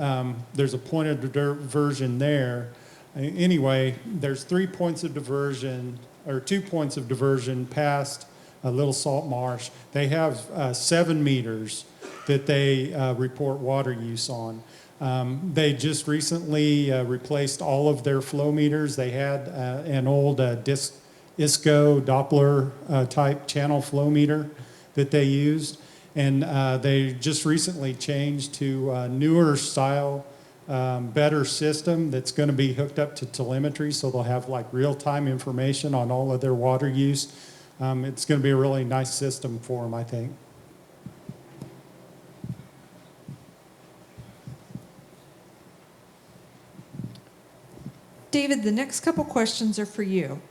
there's a point of diversion there. Anyway, there's 3 points of diversion, or 2 points of diversion past Little Salt Marsh. They have 7 meters that they report water use on. They just recently replaced all of their flow meters. They had an old ISCO Doppler type channel flow meter that they used, and they just recently changed to a newer style, better system that's going to be hooked up to telemetry, so they'll have like real-time information on all of their water use. It's going to be a really nice system for them, I think. David, the next couple questions are for you.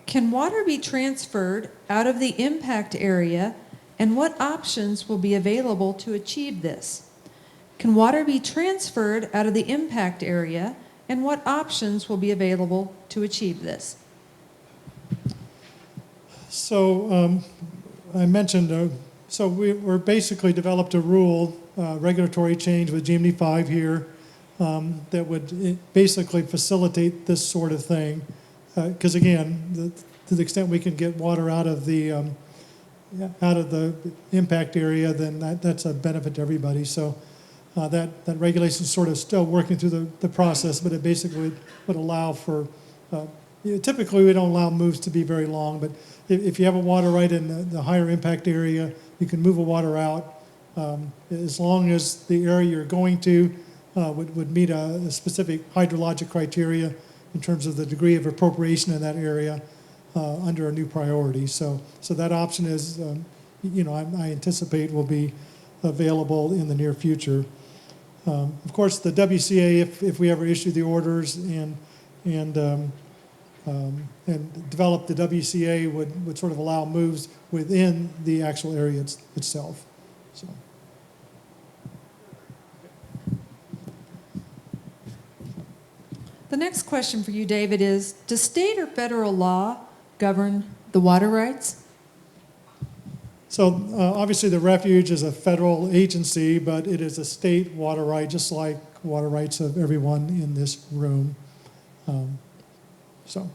Can water be transferred out of the impact area, and what options will be available to achieve this? Can water be transferred out of the impact area, and what options will be available to achieve this? So I mentioned, so we're basically developed a rule, regulatory change with GMD5 here that would basically facilitate this sort of thing. Because again, to the extent we can get water out of the impact area, then that's a benefit to everybody. So that regulation is sort of still working through the process, but it basically would allow for, typically we don't allow moves to be very long, but if you have a water right in the higher impact area, you can move a water out as long as the area you're going to would meet a specific hydrologic criteria in terms of the degree of appropriation in that area under a new priority. So that option is, I anticipate will be available in the near future. Of course, the WCA, if we ever issue the orders and develop the WCA would sort of allow moves within the actual area itself. So. The next question for you, David, is does state or federal law govern the water rights? So obviously the refuge is a federal agency, but it is a state water right, just like water rights of everyone in this room. So.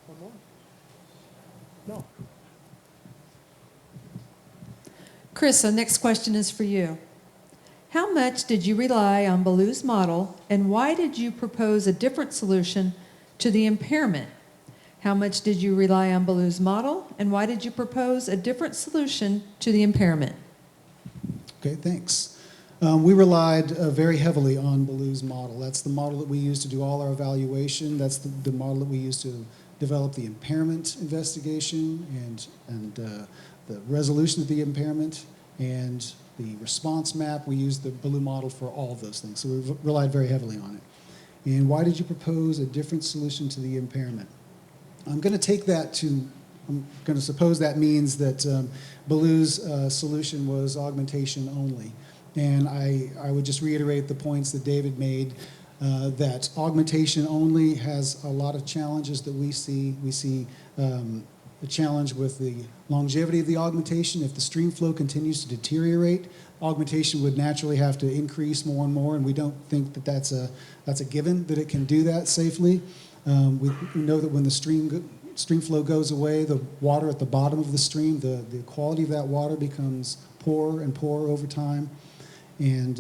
One more? No. Chris, the next question is for you. How much did you rely on Ballou's model, and why did you propose a different solution to the impairment? How much did you rely on Ballou's model, and why did you propose a different solution to the impairment? Okay, thanks. We relied very heavily on Ballou's model. That's the model that we use to do all our evaluation. That's the model that we use to develop the impairment investigation and the resolution of the impairment and the response map. We use the Ballou model for all of those things. So we relied very heavily on it. And why did you propose a different solution to the impairment? I'm going to suppose that means that Ballou's solution was augmentation only. And I would just reiterate the points that David made, that augmentation only has a lot of challenges that we see. We see a challenge with the longevity of the augmentation. If the stream flow continues to deteriorate, augmentation would naturally have to increase more and more, and we don't think that that's a given, that it can do that safely. We know that when the stream flow goes away, the water at the bottom of the stream, the quality of that water becomes poorer and poorer over time. And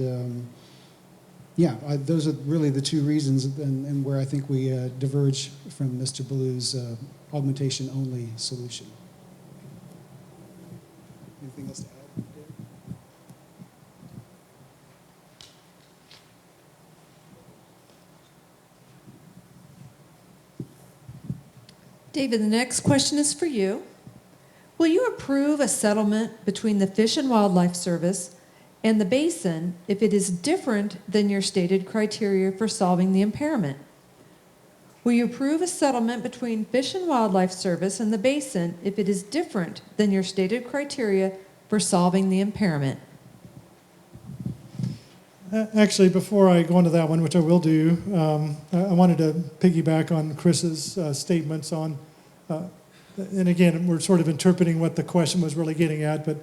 those are really the two reasons and where I think we diverge from Mr. Ballou's augmentation-only solution. Anything else to add, David? David, the next question is for you. Will you approve a settlement between the Fish and Wildlife Service and the basin if it is different than your stated criteria for solving the impairment? Will you approve a settlement between Fish and Wildlife Service and the basin if it is different than your stated criteria for solving the impairment? Actually, before I go into that one, which I will do, I wanted to piggyback on Chris's statements on, and again, we're sort of interpreting what the question was really getting at, but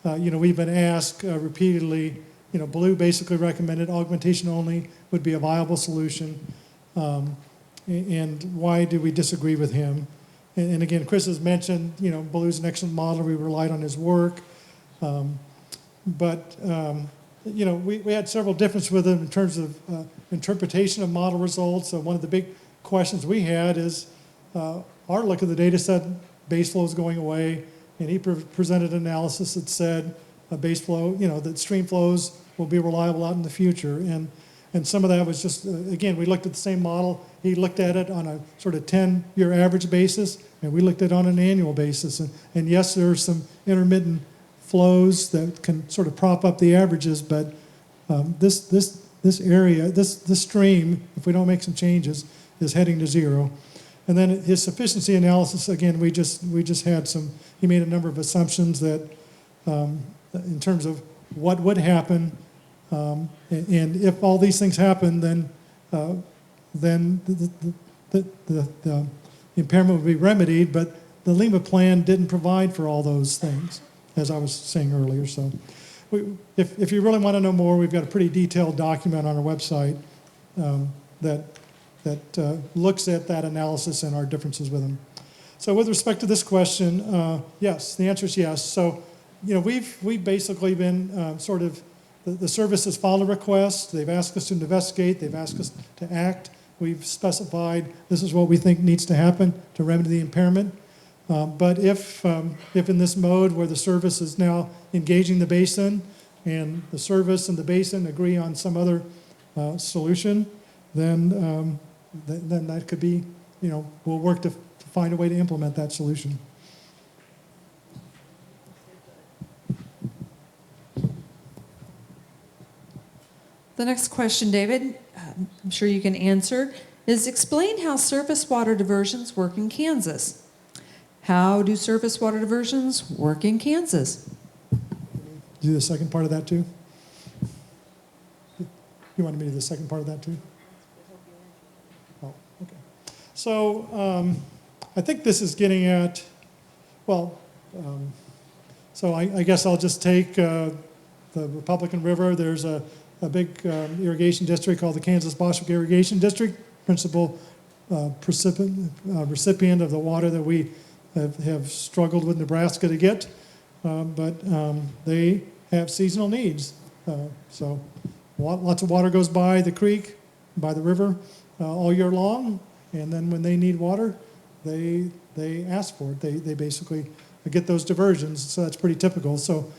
we've been asked repeatedly, Ballou basically recommended augmentation only would be a viable solution. And why do we disagree with him? And again, Chris has mentioned, Ballou's an excellent model. We relied on his work. But we had several differences with him in terms of interpretation of model results. So one of the big questions we had is our look at the data said base flow is going away. And he presented an analysis that said base flow, that stream flows will be reliable out in the future. And And some of that was just, again, we looked at the same model. He looked at it on a sort of 10-year average basis, and we looked at it on an annual basis. And yes, there are some intermittent flows that can sort of prop up the averages, but this area, this stream, if we don't make some changes, is heading to zero. And then his sufficiency analysis, again, we just had some, he made a number of assumptions that in terms of what would happen, and if all these things happen, then the impairment would be remedied, but the LEMA plan didn't provide for all those things, as I was saying earlier. So if you really want to know more, we've got a pretty detailed document on our website that looks at that analysis and our differences with them. So with respect to this question, yes, the answer is yes. So, we've basically been sort of, the service has filed a request. They've asked us to investigate. They've asked us to act. We've specified this is what we think needs to happen to remedy the impairment. But if in this mode where the service is now engaging the basin and the service and the basin agree on some other solution, then that could be, we'll work to find a way to implement that solution. The next question, David, I'm sure you can answer, is explain how surface water diversions work in Kansas. How do surface water diversions work in Kansas? Do the second part of that too? You wanted me to do the second part of that too? Oh, okay. So I think this is getting at, well, so I guess I'll just take the Republican River. There's a big irrigation district called the Kansas-Bostwick Irrigation District, principal recipient of the water that we have struggled with Nebraska to get, but they have seasonal needs. So lots of water goes by the creek, by the river all year long, and then when they need water, they ask for it. They basically get those diversions, so that's pretty typical. So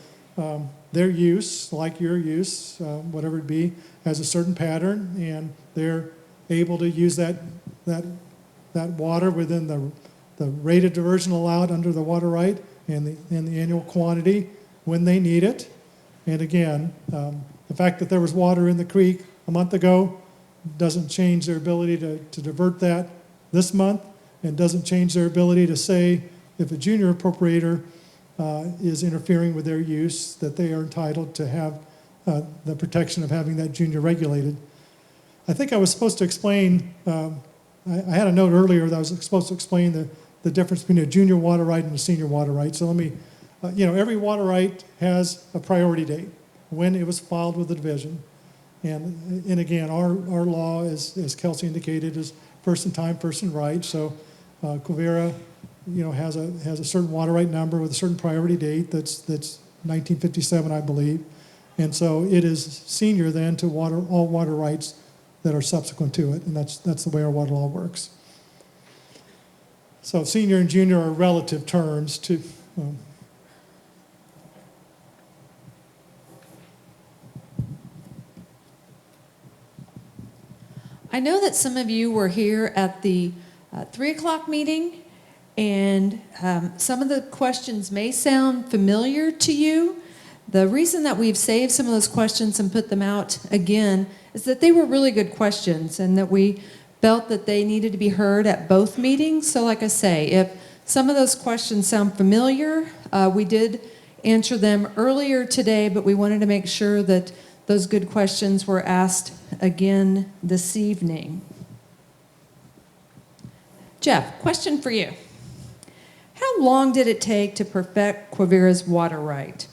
their use, like your use, whatever it be, has a certain pattern, and they're able to use that water within the rate of diversion allowed under the water right and the annual quantity when they need it. And again, the fact that there was water in the creek a month ago doesn't change their ability to divert that this month, and doesn't change their ability to say if a junior appropriator is interfering with their use, that they are entitled to have the protection of having that junior regulated. I think I was supposed to explain, I had a note earlier that I was supposed to explain the difference between a junior water right and a senior water right. So let me, every water right has a priority date when it was filed with the division. And again, our law, as Kelsey indicated, is first in time, first in right. So Quivira, has a certain water right number with a certain priority date that's 1957, I believe. And so it is senior then to all water rights that are subsequent to it, and that's the way our water law works. So senior and junior are relative terms to. I know that some of you were here at the 3 o'clock meeting, and some of the questions may sound familiar to you. The reason that we've saved some of those questions and put them out again is that they were really good questions, and that we felt that they needed to be heard at both meetings. So like I say, if some of those questions sound familiar, we did answer them earlier today, but we wanted to make sure that those good questions were asked again this evening. Jeff, question for you. How long did it take to perfect Quivira's water right?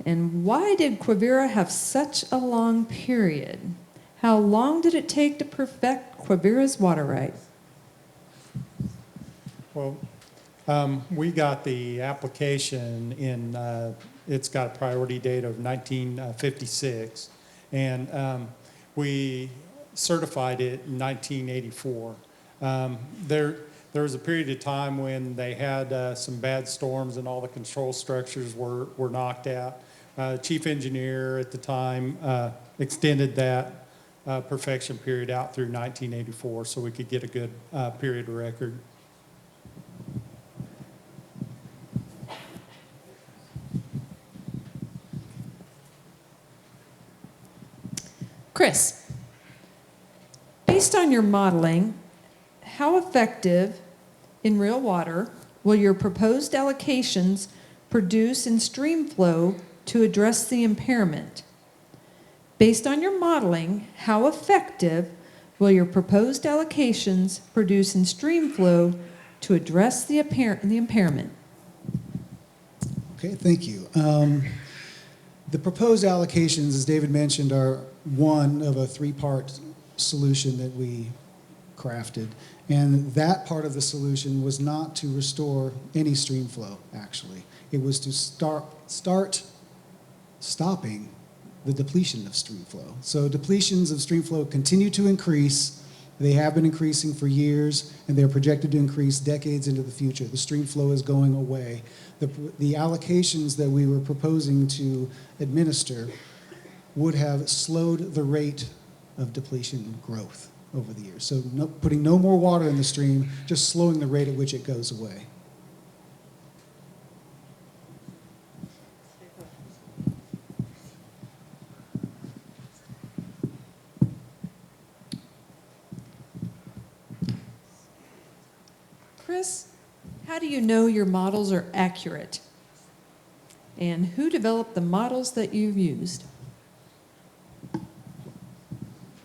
And why did Quivira have such a long period? How long did it take to perfect Quivira's water right? Well, we got the application in, it's got a priority date of 1956, and we certified it in 1984. There was a period of time when they had some bad storms and all the control structures were knocked out. Chief engineer at the time extended that perfection period out through 1984 so we could get a good period of record. Chris, based on your modeling, how effective in real water will your proposed allocations produce in stream flow to address the impairment? Based on your modeling, how effective will your proposed allocations produce in stream flow to address the impairment? Okay, thank you. The proposed allocations, as David mentioned, are one of a three-part solution that we crafted. And that part of the solution was not to restore any stream flow, actually. It was to start stopping the depletion of stream flow. So depletions of stream flow continue to increase. They have been increasing for years, and they're projected to increase decades into the future. The stream flow is going away. The allocations that we were proposing to administer would have slowed the rate of depletion growth over the years. So putting no more water in the stream, just slowing the rate at which it goes away. Chris, how do you know your models are accurate? And who developed the models that you've used?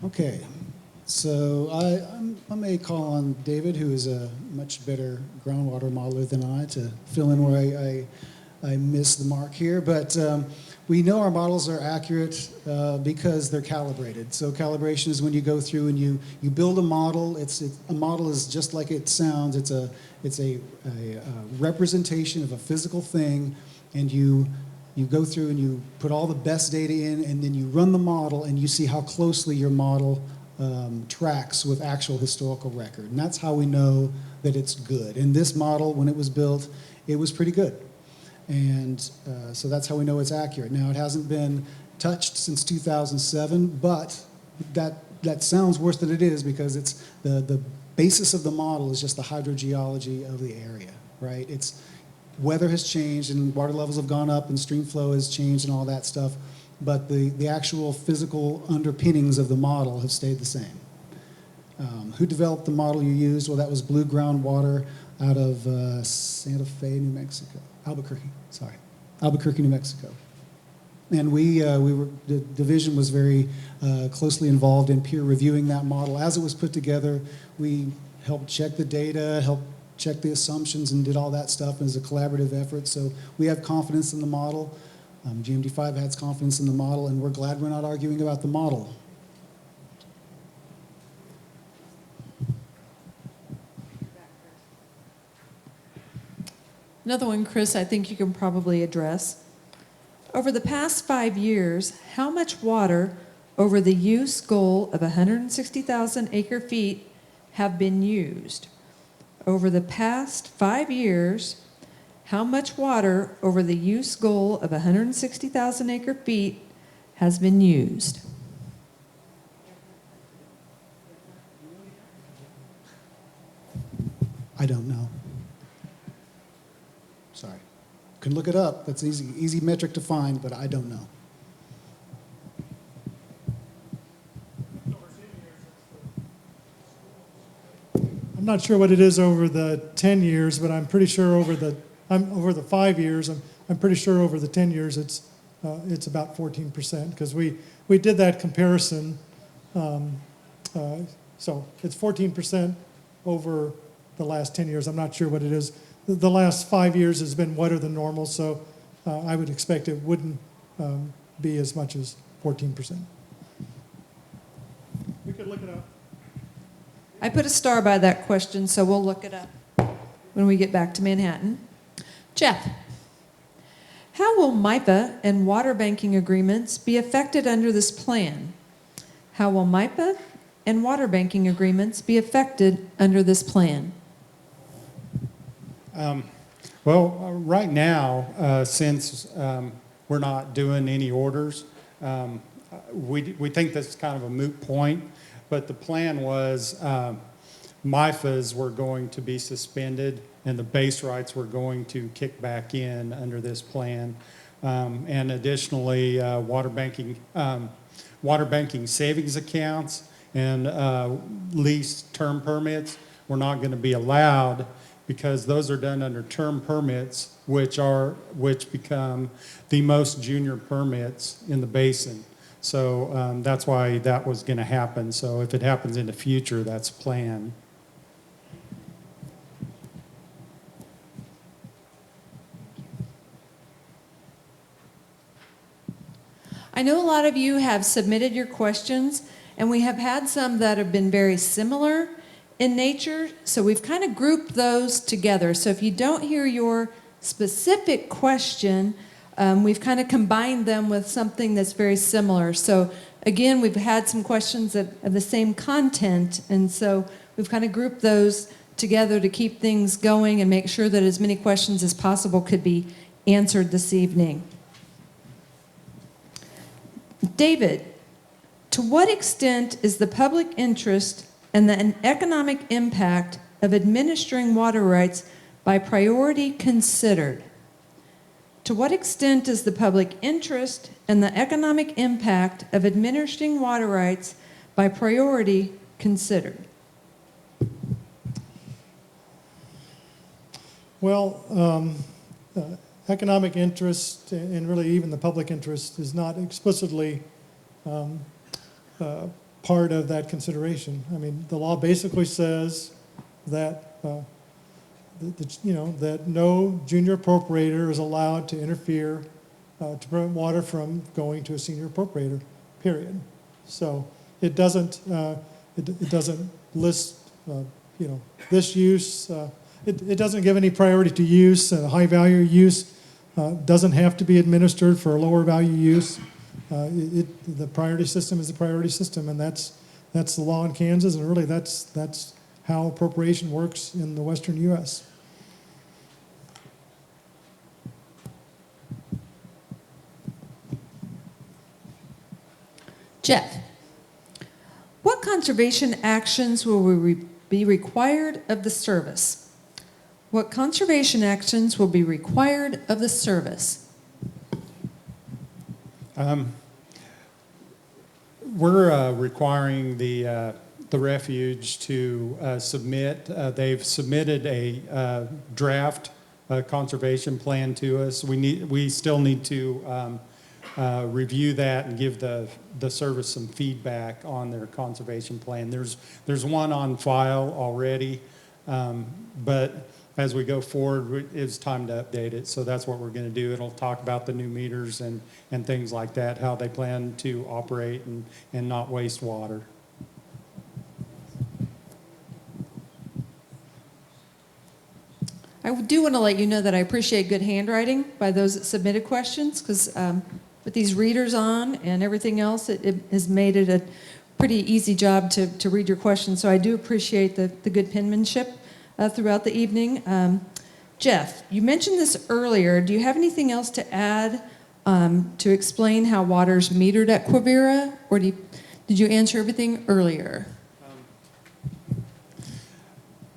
Okay, so I may call on David, who is a much better groundwater modeler than I, to fill in where I missed the mark here. But we know our models are accurate because they're calibrated. So calibration is when you go through and you build a model. A model is just like it sounds. It's a representation of a physical thing, and you go through and you put all the best data in, and then you run the model, and you see how closely your model tracks with actual historical record. And that's how we know that it's good. And this model, when it was built, it was pretty good. And so that's how we know it's accurate. Now, it hasn't been touched since 2007, but that sounds worse than it is, because it's the basis of the model is just the hydrogeology of the area, right? It's weather has changed and water levels have gone up and stream flow has changed and all that stuff, but the actual physical underpinnings of the model have stayed the same. Who developed the model you used? Well, that was Blue Groundwater out of Santa Fe, New Mexico. Albuquerque, New Mexico. And the division was very closely involved in peer reviewing that model. As it was put together, we helped check the data, helped check the assumptions, and did all that stuff as a collaborative effort. So we have confidence in the model. GMD5 has confidence in the model, and we're glad we're not arguing about the model. Another one, Chris, I think you can probably address. Over the past 5 years, how much water over the use goal of 160,000 acre feet have been used? Over the past 5 years, how much water over the use goal of 160,000 acre feet has been used? I don't know. Sorry. Can look it up. That's easy metric to find, but I don't know. I'm not sure what it is over the 10 years, but I'm pretty sure over the 5 years, I'm pretty sure over the 10 years it's about 14%, because we did that comparison. So it's 14% over the last 10 years. I'm not sure what it is. The last 5 years has been wetter than normal, so I would expect it wouldn't be as much as 14%. We could look it up. I put a star by that question, so we'll look it up when we get back to Manhattan. Jeff, how will MIPA and water banking agreements be affected under this plan? How will MIPA and water banking agreements be affected under this plan? Right now, since we're not doing any orders, we think that's kind of a moot point, but the plan was MIFAs were going to be suspended and the base rights were going to kick back in under this plan. And additionally, water banking savings accounts and lease term permits were not going to be allowed because those are done under term permits, which become the most junior permits in the basin. So that's why that was going to happen. So if it happens in the future, that's planned. I know a lot of you have submitted your questions, and we have had some that have been very similar in nature, so we've kind of grouped those together. So if you don't hear your specific question, we've kind of combined them with something that's very similar. So again, we've had some questions that have the same content, and so we've kind of grouped those together to keep things going and make sure that as many questions as possible could be answered this evening. David, to what extent is the public interest and the economic impact of administering water rights by priority considered? To what extent is the public interest and the economic impact of administering water rights by priority considered? Well, economic interest and really even the public interest is not explicitly part of that consideration. I mean, the law basically says that that no junior appropriator is allowed to interfere to prevent water from going to a senior appropriator. Period. So it doesn't list this use. It doesn't give any priority to use. High value use doesn't have to be administered for a lower value use. The priority system is the priority system, and that's the law in Kansas, and really that's how appropriation works in the western U.S. Jeff, what conservation actions will be required of the service? What conservation actions will be required of the service? We're requiring the refuge to submit. They've submitted a draft conservation plan to us. We still need to review that and give the service some feedback on their conservation plan. There's one on file already, but as we go forward, it's time to update it. So that's what we're going to do. It'll talk about the new meters and things like that, how they plan to operate and not waste water. I do want to let you know that I appreciate good handwriting by those that submitted questions, because with these readers on and everything else, it has made it a pretty easy job to read your questions. So I do appreciate the good penmanship throughout the evening. Jeff, you mentioned this earlier. Do you have anything else to add to explain how water's metered at Quivira, or did you answer everything earlier?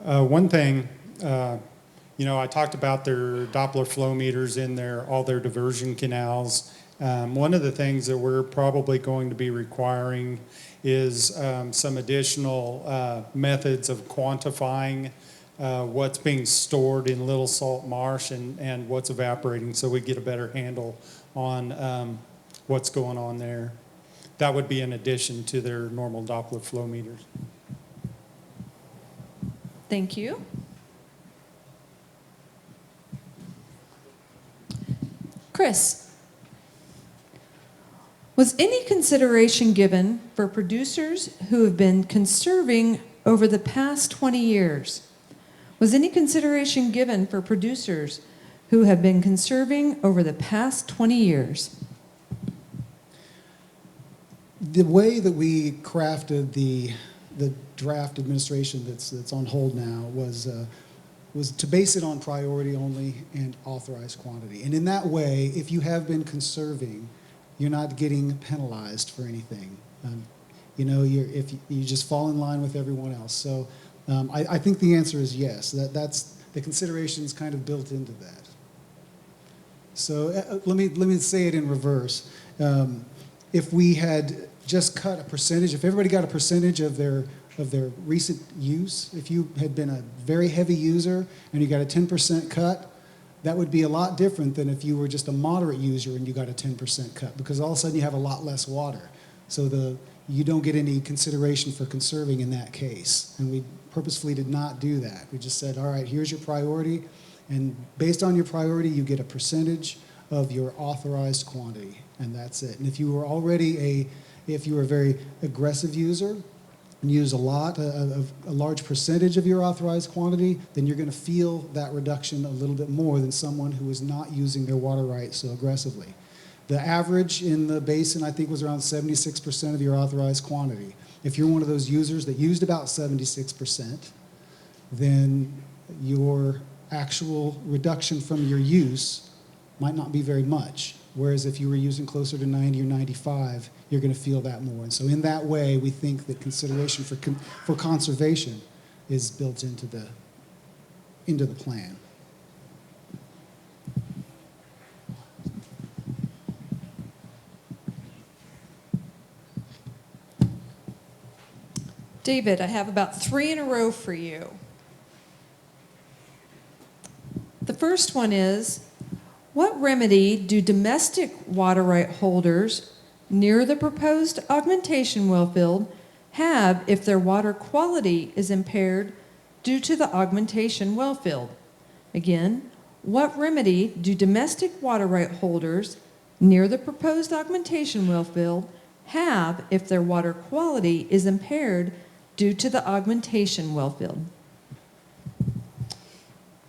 One thing, I talked about their Doppler flow meters in all their diversion canals. One of the things that we're probably going to be requiring is some additional methods of quantifying what's being stored in Little Salt Marsh and what's evaporating, so we get a better handle on what's going on there. That would be in addition to their normal Doppler flow meters. Thank you. Chris, was any consideration given for producers who have been conserving over the past 20 years? Was any consideration given for producers who have been conserving over the past 20 years? The way that we crafted the draft administration that's on hold now was to base it on priority only and authorized quantity. And in that way, if you have been conserving, you're not getting penalized for anything. You know, if you just fall in line with everyone else. So I think the answer is yes. That's the consideration is kind of built into that. So let me say it in reverse. If we had just cut a percentage, if everybody got a percentage of their recent use, if you had been a very heavy user and you got a 10% cut, that would be a lot different than if you were just a moderate user and you got a 10% cut, because all of a sudden you have a lot less water. So you don't get any consideration for conserving in that case. And we purposefully did not do that. We just said, all right, here's your priority, and based on your priority, you get a percentage of your authorized quantity, and that's it. And if you were already if you were a very aggressive user and use a large percentage of your authorized quantity, then you're going to feel that reduction a little bit more than someone who is not using their water rights so aggressively. The average in the basin, I think, was around 76% of your authorized quantity. If you're one of those users that used about 76%, then your actual reduction from your use might not be very much. Whereas if you were using closer to 90 or 95, you're going to feel that more. And so in that way, we think that consideration for conservation is built into the plan. David, I have about 3 in a row for you. The first one is, what remedy do domestic water right holders near the proposed augmentation well field have if their water quality is impaired due to the augmentation well field? Again, what remedy do domestic water right holders near the proposed augmentation well field have if their water quality is impaired due to the augmentation well field?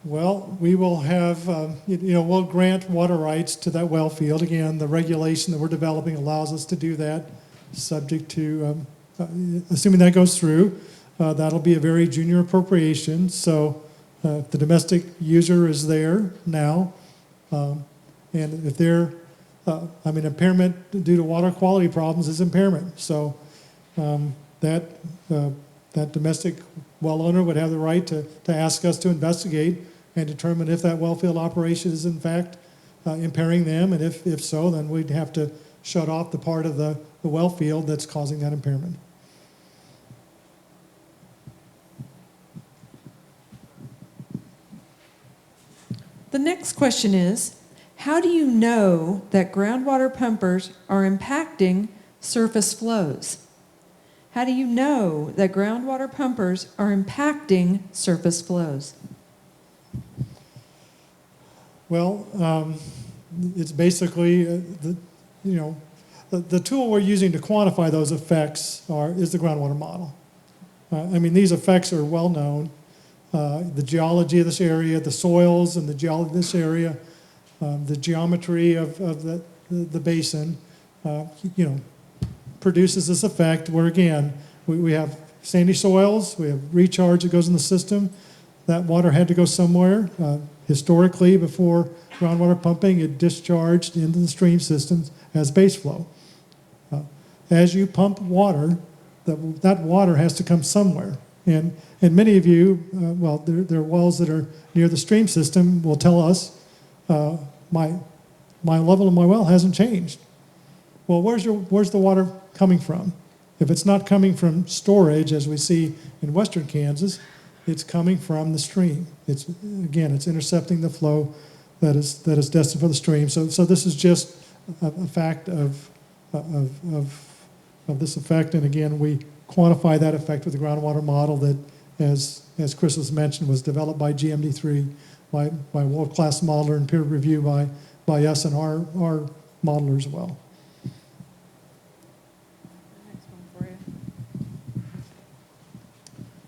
Well, we will have, we'll grant water rights to that well field. Again, the regulation that we're developing allows us to do that, subject to, assuming that goes through, that'll be a very junior appropriation. So if the domestic user is there now, and if they're, impairment due to water quality problems is impairment. So that domestic well owner would have the right to ask us to investigate and determine if that well field operation is in fact impairing them, and if so, then we'd have to shut off the part of the well field that's causing that impairment. The next question is, how do you know that groundwater pumpers are impacting surface flows? How do you know that groundwater pumpers are impacting surface flows? Well, It's basically the tool we're using to quantify those effects is the groundwater model. These effects are well known. The geology of this area, the soils and the geology of this area, the geometry of the basin, produces this effect where, again, we have sandy soils, we have recharge that goes in the system. That water had to go somewhere. Historically, before groundwater pumping, it discharged into the stream systems as base flow. As you pump water, that water has to come somewhere. And many of you, there are wells that are near the stream system will tell us, my level of my well hasn't changed. Well, where's the water coming from? If it's not coming from storage, as we see in western Kansas, it's coming from the stream. It's intercepting the flow that is destined for the stream. So this is just a fact of this effect. And again, we quantify that effect with the groundwater model that, as Chris has mentioned, was developed by GMD3, by a world-class modeler and peer review by us and our modeler as well.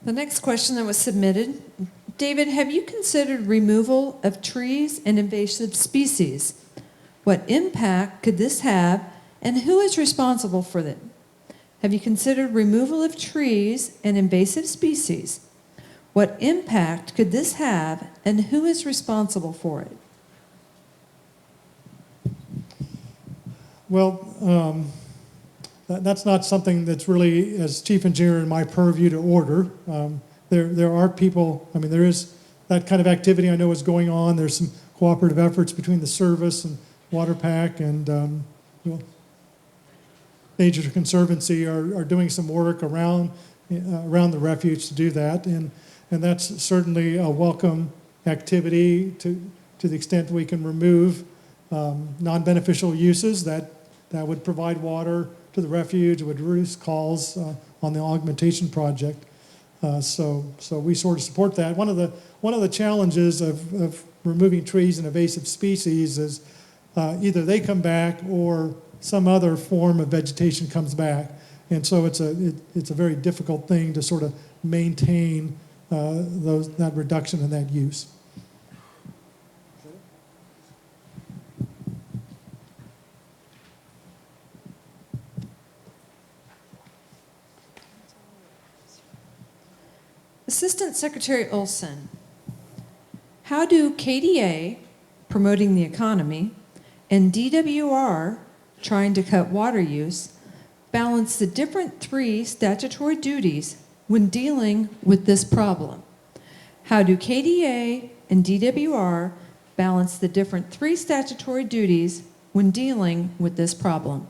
The next question that was submitted, David, have you considered removal of trees and invasive species? What impact could this have, and who is responsible for them? Have you considered removal of trees and invasive species? What impact could this have, and who is responsible for it? Well, that's not something that's really, as chief engineer, in my purview to order. There are people, I mean, there is that kind of activity I know is going on. There's some cooperative efforts between the service and Water Pack and Nature Conservancy are doing some work around the refuge to do that. And that's certainly a welcome activity to the extent we can remove non-beneficial uses that would provide water to the refuge, would reduce calls on the augmentation project. So we sort of support that. One of the challenges of removing trees and invasive species is either they come back or some other form of vegetation comes back, and so it's a very difficult thing to sort of maintain that reduction in that use. Assistant Secretary Olson, how do KDA, promoting the economy, and DWR, trying to cut water use, balance the different 3 statutory duties when dealing with this problem? How do KDA and DWR balance the different 3 statutory duties when dealing with this problem?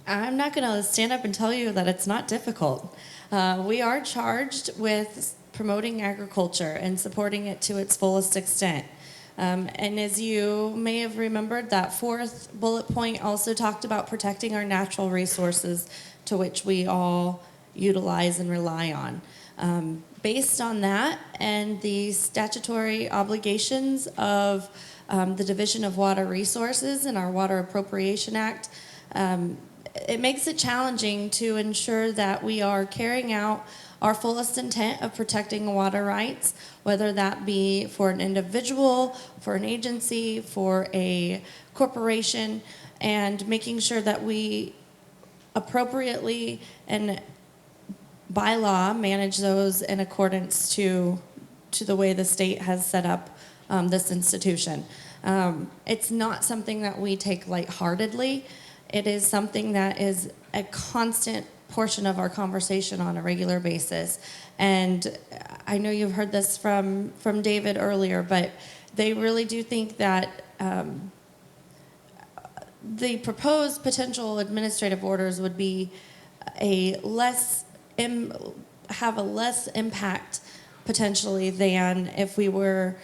I'm not going to stand up and tell you that it's not difficult. We are charged with promoting agriculture and supporting it to its fullest extent. And as you may have remembered, that 4th bullet point also talked about protecting our natural resources to which we all utilize and rely on. Based on that and the statutory obligations of the Division of Water Resources and our Water Appropriation Act, it makes it challenging to ensure that we are carrying out our fullest intent of protecting water rights, whether that be for an individual, for an agency, for a corporation, and making sure that we appropriately and by law manage those in accordance to the way the state has set up this institution. It's not something that we take lightheartedly. It is something that is a constant portion of our conversation on a regular basis. And I know you've heard this from David earlier, but they really do think that the proposed potential administrative orders would be have a less impact potentially than if we were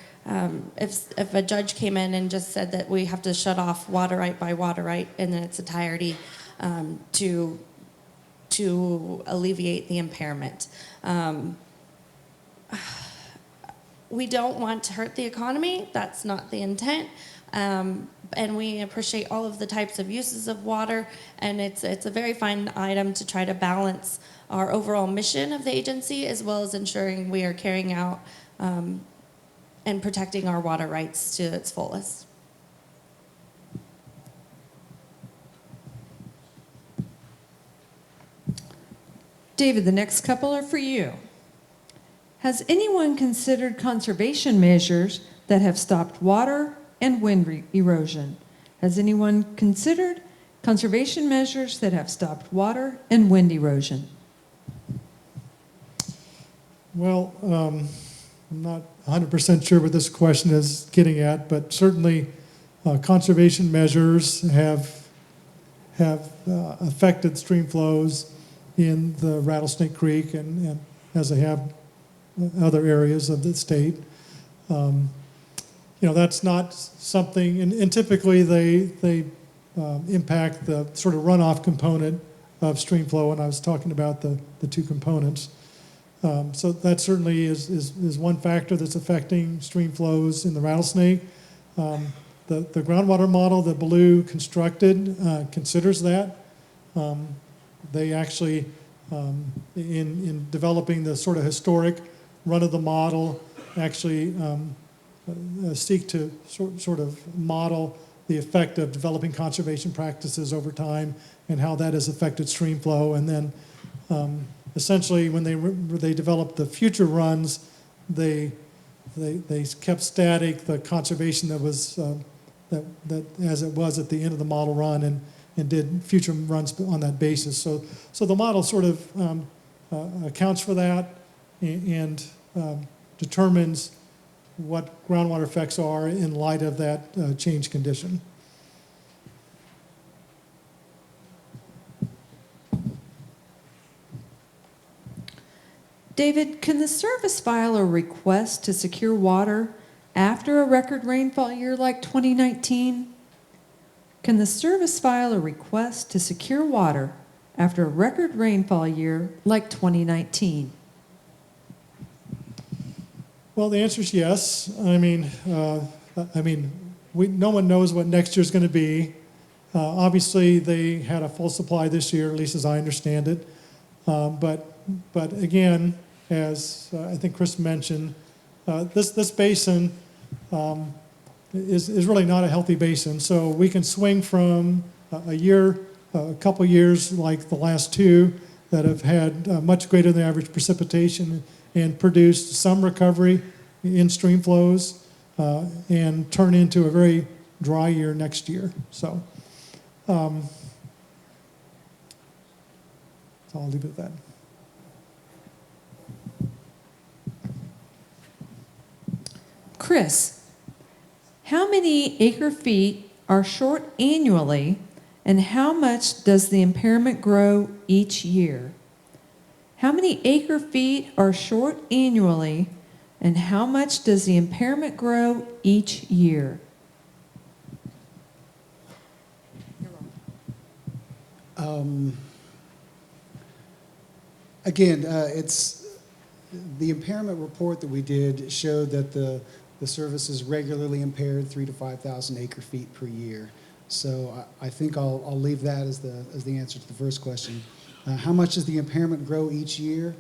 if a judge came in and just said that we have to shut off water right by water right in its entirety to alleviate the impairment. We don't want to hurt the economy. That's not the intent. And we appreciate all of the types of uses of water, and it's a very fine item to try to balance our overall mission of the agency as well as ensuring we are carrying out and protecting our water rights to its fullest. David, the next couple are for you. Has anyone considered conservation measures that have stopped water and wind erosion? Has anyone considered conservation measures that have stopped water and wind erosion? Well, I'm not 100% sure what this question is getting at, but certainly conservation measures have affected stream flows in the Rattlesnake Creek and as they have other areas of the state. That's not something, and typically they impact the sort of runoff component of stream flow, and I was talking about the 2 components. So that certainly is one factor that's affecting stream flows in the Rattlesnake. The groundwater model that Blue constructed considers that. They actually, in developing the sort of historic run of the model, actually seek to sort of model the effect of developing conservation practices over time and how that has affected stream flow. And then essentially when they developed the future runs, they kept static the conservation that was that as it was at the end of the model run and did future runs on that basis. So the model sort of accounts for that and determines what groundwater effects are in light of that change condition. David, can the service file a request to secure water after a record rainfall year like 2019? Can the service file a request to secure water after a record rainfall year like 2019? Well, the answer is yes. I mean, no one knows what next year's going to be. Obviously, they had a full supply this year, at least as I understand it. But again, as I think Chris mentioned, this basin is really not a healthy basin. So we can swing from a couple years like the last two that have had much greater than average precipitation and produced some recovery in stream flows and turn into a very dry year next year. So I'll leave it at that. Chris, how many acre feet are short annually, and how much does the impairment grow each year? How many acre feet are short annually, and how much does the impairment grow each year? Again, it's the impairment report that we did showed that the service is regularly impaired 3,000 to 5,000 acre feet per year. So I think I'll leave that as the answer to the first question. How much does the impairment grow each year?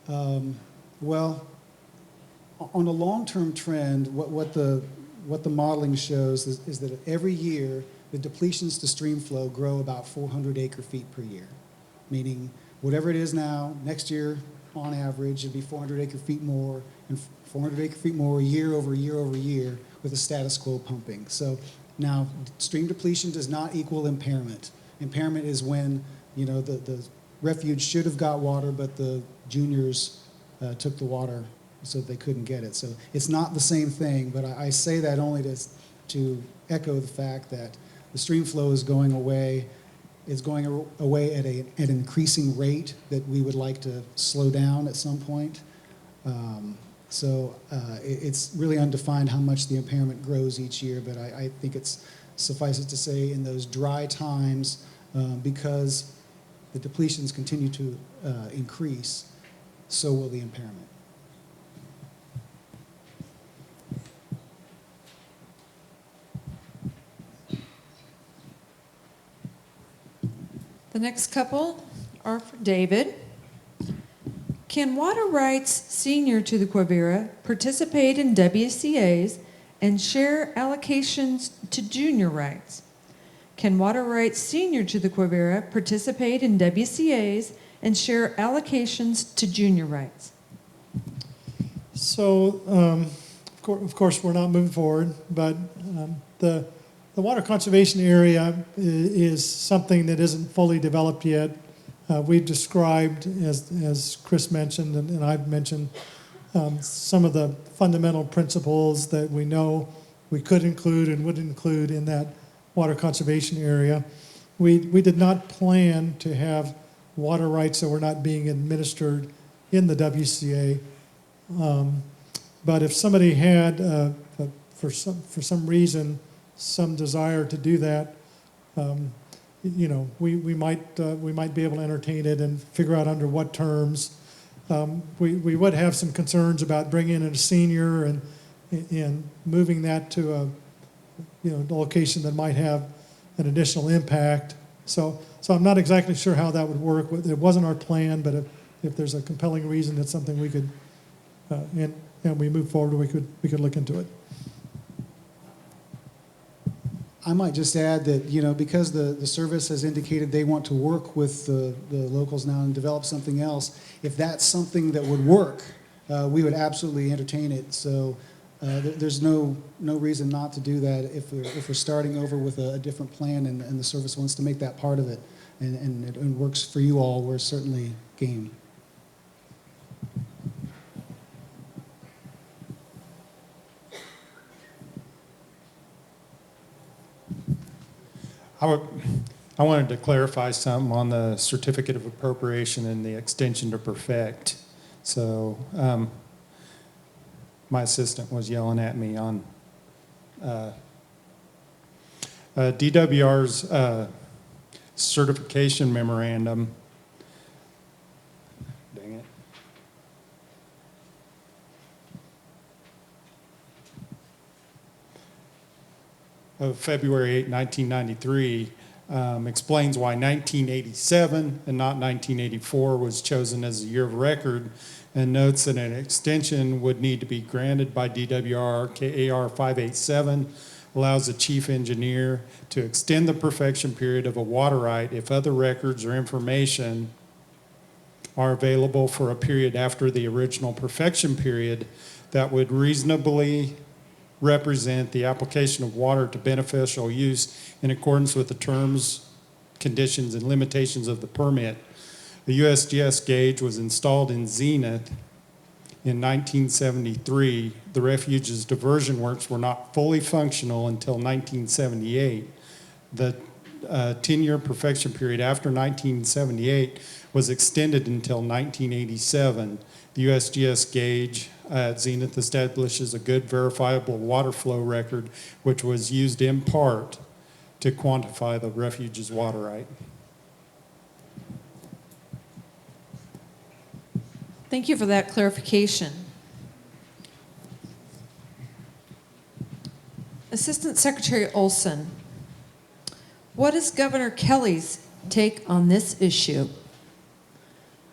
Well, on a long-term trend, what the modeling shows is that every year the depletions to stream flow grow about 400 acre feet per year, meaning whatever it is now, next year on average it'd be 400 acre feet more and 400 acre feet more year over year over year with a status quo pumping. So now stream depletion does not equal impairment. Impairment is when the refuge should have got water, but the juniors took the water so they couldn't get it. So it's not the same thing, but I say that only to echo the fact that the stream flow is going away. It's going away at an increasing rate that we would like to slow down at some point. So it's really undefined how much the impairment grows each year, but I think it's suffice it to say in those dry times, because the depletions continue to increase, so will the impairment. The next couple are for David. Can water rights senior to the Quivira participate in WCAs and share allocations to junior rights? Can water rights senior to the Quivira participate in WCAs and share allocations to junior rights? So, of course, we're not moving forward, but the water conservation area is something that isn't fully developed yet. We've described, as Chris mentioned and I've mentioned, some of the fundamental principles that we know we could include and would include in that water conservation area. We did not plan to have water rights that were not being administered in the WCA. But if somebody had, for some reason, some desire to do that, we might be able to entertain it and figure out under what terms. We would have some concerns about bringing in a senior and moving that to a location that might have an additional impact. So I'm not exactly sure how that would work. It wasn't our plan, but if there's a compelling reason, it's something we could, and we move forward, we could look into it. I might just add that, because the service has indicated they want to work with the locals now and develop something else, if that's something that would work, we would absolutely entertain it. So There's no reason not to do that if we're starting over with a different plan and the service wants to make that part of it, and it works for you all, we're certainly game. I wanted to clarify something on the certificate of appropriation and the extension to perfect. So my assistant was yelling at me on DWR's certification memorandum. Dang it. Of February 8, 1993, explains why 1987 and not 1984 was chosen as the year of record, and notes that an extension would need to be granted by DWR. KAR 587 allows the chief engineer to extend the perfection period of a water right if other records or information are available for a period after the original perfection period that would reasonably represent the application of water to beneficial use in accordance with the terms, conditions, and limitations of the permit. The USGS gauge was installed in Zenith in 1973. The refuge's diversion works were not fully functional until 1978. The 10-year perfection period after 1978 was extended until 1987. The USGS gauge at Zenith establishes a good verifiable water flow record, which was used in part to quantify the refuge's water right. Thank you for that clarification. Assistant Secretary Olson, what is Governor Kelly's take on this issue?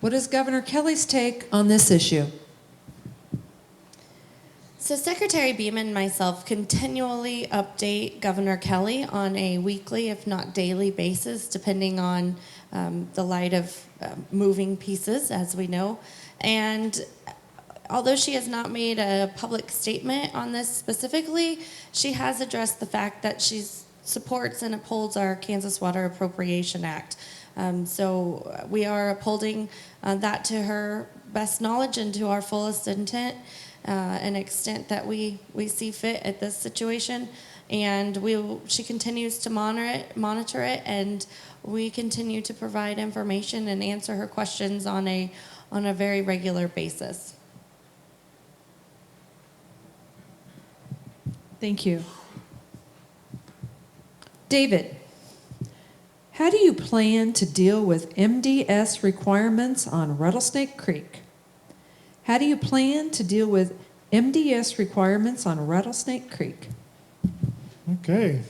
What is Governor Kelly's take on this issue? So Secretary Beaman and myself continually update Governor Kelly on a weekly, if not daily basis, depending on the light of moving pieces, as we know. And although she has not made a public statement on this specifically, she has addressed the fact that she supports and upholds our Kansas Water Appropriation Act. So we are upholding that to her best knowledge and to our fullest intent and extent that we see fit at this situation. And she continues to monitor it, and we continue to provide information and answer her questions on a very regular basis. Thank you. David, how do you plan to deal with MDS requirements on Rattlesnake Creek? How do you plan to deal with MDS requirements on Rattlesnake Creek? Okay.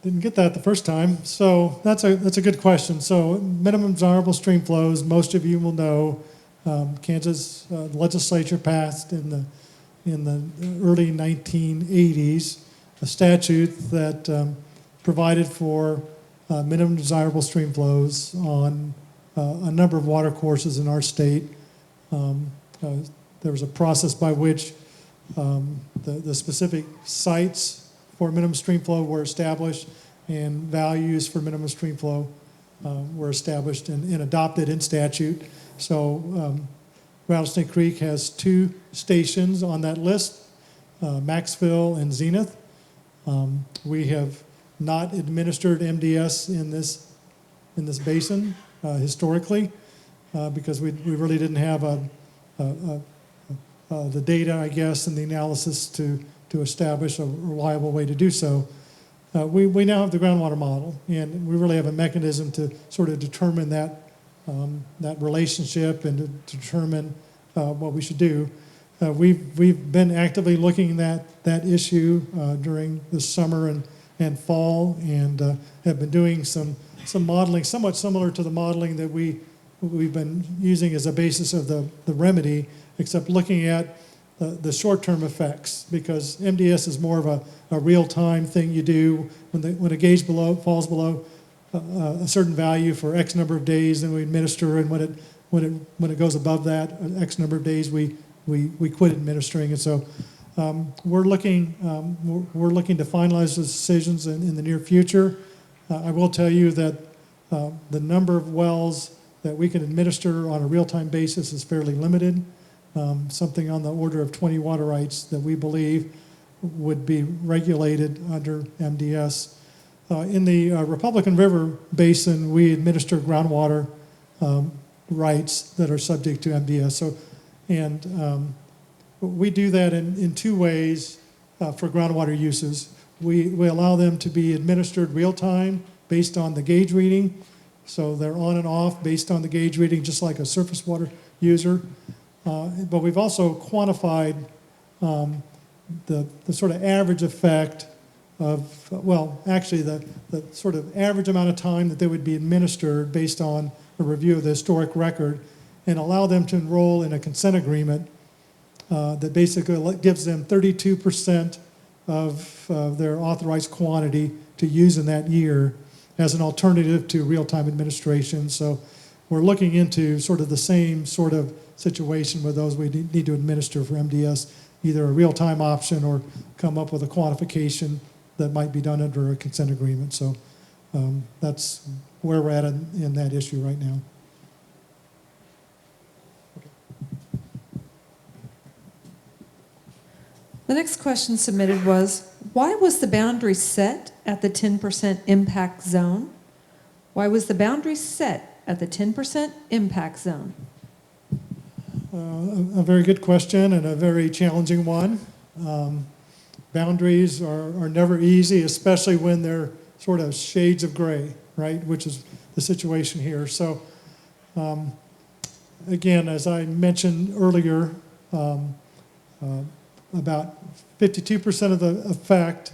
Didn't get that the first time. So that's a good question. So minimum desirable stream flows, most of you will know, Kansas legislature passed in the early 1980s a statute that provided for minimum desirable stream flows on a number of water courses in our state. There was a process by which the specific sites for minimum stream flow were established, and values for minimum stream flow were established and adopted in statute. So Rattlesnake Creek has 2 stations on that list, Maxville and Zenith. We have not administered MDS in this basin historically because we really didn't have the data, I guess, and the analysis to establish a reliable way to do so. We now have the groundwater model, and we really have a mechanism to sort of determine that relationship and to determine what we should do. We've been actively looking at that issue during the summer and fall, and have been doing some modeling, somewhat similar to the modeling that we've been using as a basis of the remedy, except looking at the short-term effects, because MDS is more of a real-time thing you do. When a gauge falls below a certain value for X number of days, then we administer, and when it goes above that X number of days, we quit administering. And so we're looking to finalize those decisions in the near future. I will tell you that the number of wells that we can administer on a real-time basis is fairly limited, something on the order of 20 water rights that we believe would be regulated under MDS. In the Republican River Basin, we administer groundwater rights that are subject to MDS. So, and we do that in two ways for groundwater uses. We allow them to be administered real-time based on the gauge reading. So they're on and off based on the gauge reading, just like a surface water user. But we've also quantified the sort of average effect of, well, actually the sort of average amount of time that they would be administered based on a review of the historic record, and allow them to enroll in a consent agreement that basically gives them 32% of their authorized quantity to use in that year as an alternative to real-time administration. So we're looking into sort of the same sort of situation with those we need to administer for MDS, either a real-time option or come up with a quantification that might be done under a consent agreement. So that's where we're at in that issue right now. The next question submitted was, why was the boundary set at the 10% impact zone? Why was the boundary set at the 10% impact zone? A very good question and a very challenging one. Boundaries are never easy, especially when they're sort of shades of gray, right, which is the situation here. So again, as I mentioned earlier, about 52% of the effect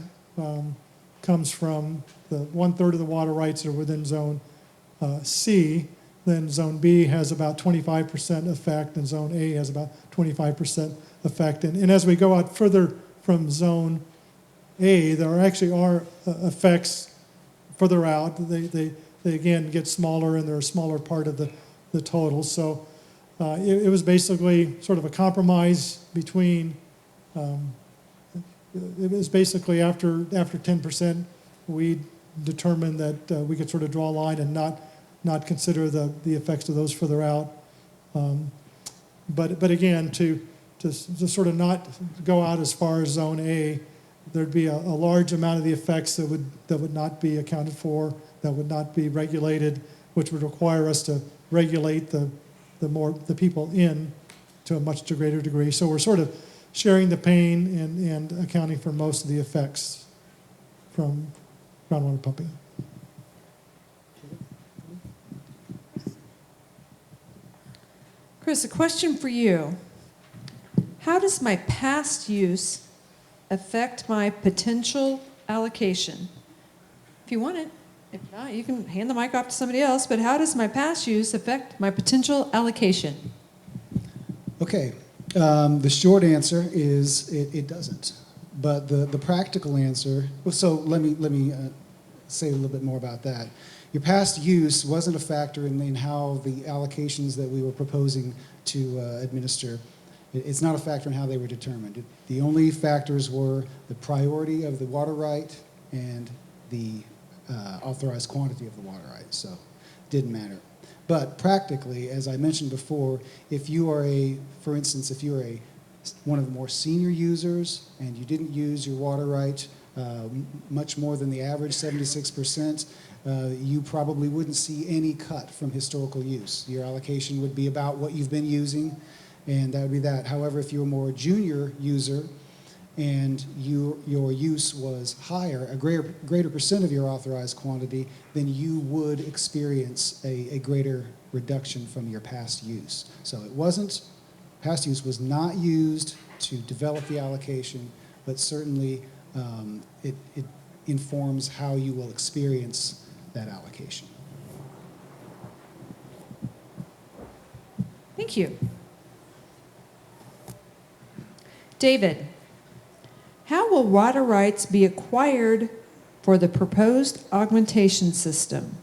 comes from the 1/3 of the water rights that are within Zone C. Then Zone B has about 25% effect, and Zone A has about 25% effect. And as we go out further from Zone A, there actually are effects further out. They again get smaller, and they're a smaller part of the total. So it was basically sort of a compromise between. It was basically after 10%, we determined that we could sort of draw a line and not consider the effects of those further out. But again, to sort of not go out as far as Zone A, there'd be a large amount of the effects that would not be accounted for, that would not be regulated, which would require us to regulate the people in to a much greater degree. So we're sort of sharing the pain and accounting for most of the effects from groundwater pumping. Chris, a question for you. How does my past use affect my potential allocation? If you want it. If not, you can hand the mic off to somebody else. But how does my past use affect my potential allocation? Okay. The short answer is it doesn't. But the practical answer, so let me say a little bit more about that. Your past use wasn't a factor in how the allocations that we were proposing to administer. It's not a factor in how they were determined. The only factors were the priority of the water right and the authorized quantity of the water right. So it didn't matter. But practically, as I mentioned before, if you are for instance, if you're one of the more senior users and you didn't use your water right much more than the average, 76%, you probably wouldn't see any cut from historical use. Your allocation would be about what you've been using, and that would be that. However, if you're a more junior user and your use was higher, a greater percent of your authorized quantity, then you would experience a greater reduction from your past use. So past use was not used to develop the allocation, but certainly it informs how you will experience that allocation. Thank you. David, how will water rights be acquired for the proposed augmentation system?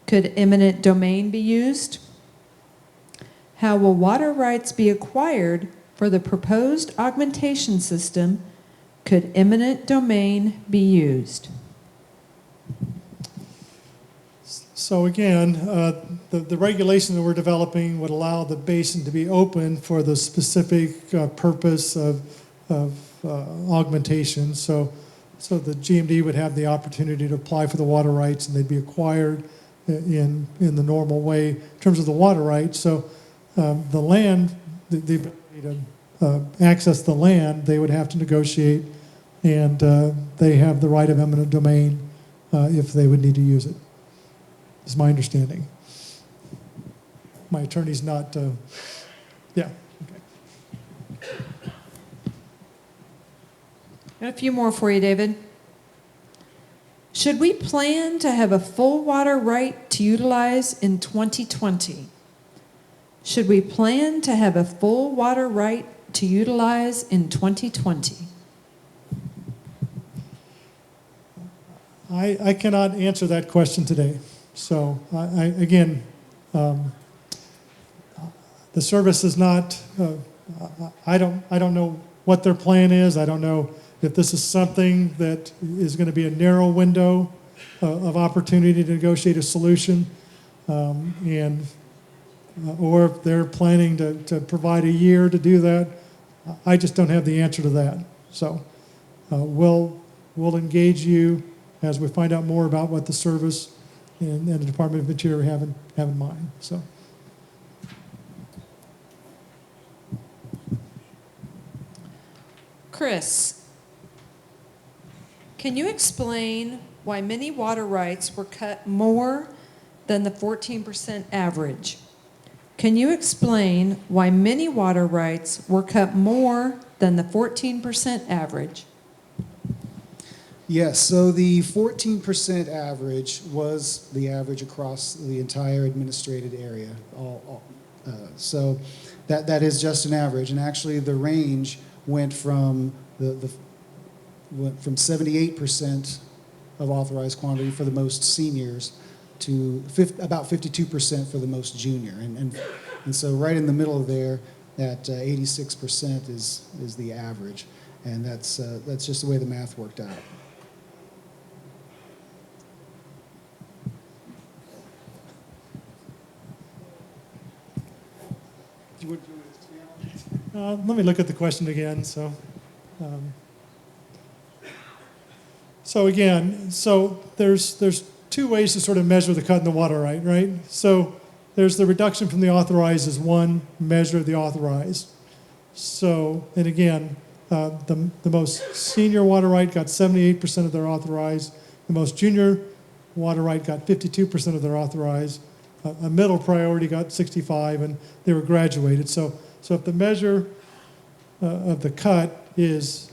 Could eminent domain be used? How will water rights be acquired for the proposed augmentation system could eminent domain be used? So again, the regulation that we're developing would allow the basin to be open for the specific purpose of augmentation. So the GMD would have the opportunity to apply for the water rights, and they'd be acquired in the normal way in terms of the water rights. So the land, the ability to access the land, they would have to negotiate, and they have the right of eminent domain if they would need to use it. Is my understanding. My attorney's not, yeah. Okay. Got a few more for you, David. Should we plan to have a full water right to utilize in 2020? Should we plan to have a full water right to utilize in 2020? I cannot answer that question today. So again, the service is not, I don't know what their plan is. I don't know if this is something that is going to be a narrow window of opportunity to negotiate a solution, or if they're planning to provide a year to do that. I just don't have the answer to that. So we'll engage you as we find out more about what the service and the Department of Interior have in mind. So. Chris, can you explain why many water rights were cut more than the 14% average? Can you explain why many water rights were cut more than the 14% average? Yes, so the 14% average was the average across the entire administrated area. So that is just an average, and actually the range went from went from 78% of authorized quantity for the most seniors to about 52% for the most junior, and so right in the middle of there, that 86% is the average, and that's just the way the math worked out. Let me look at the question again. So again, there's two ways to sort of measure the cut in the water right? So there's the reduction from the authorized as one measure of the authorized. So, and again, the most senior water right got 78% of their authorized. The most junior water right got 52% of their authorized. A middle priority got 65, and they were graduated. So if the measure of the cut is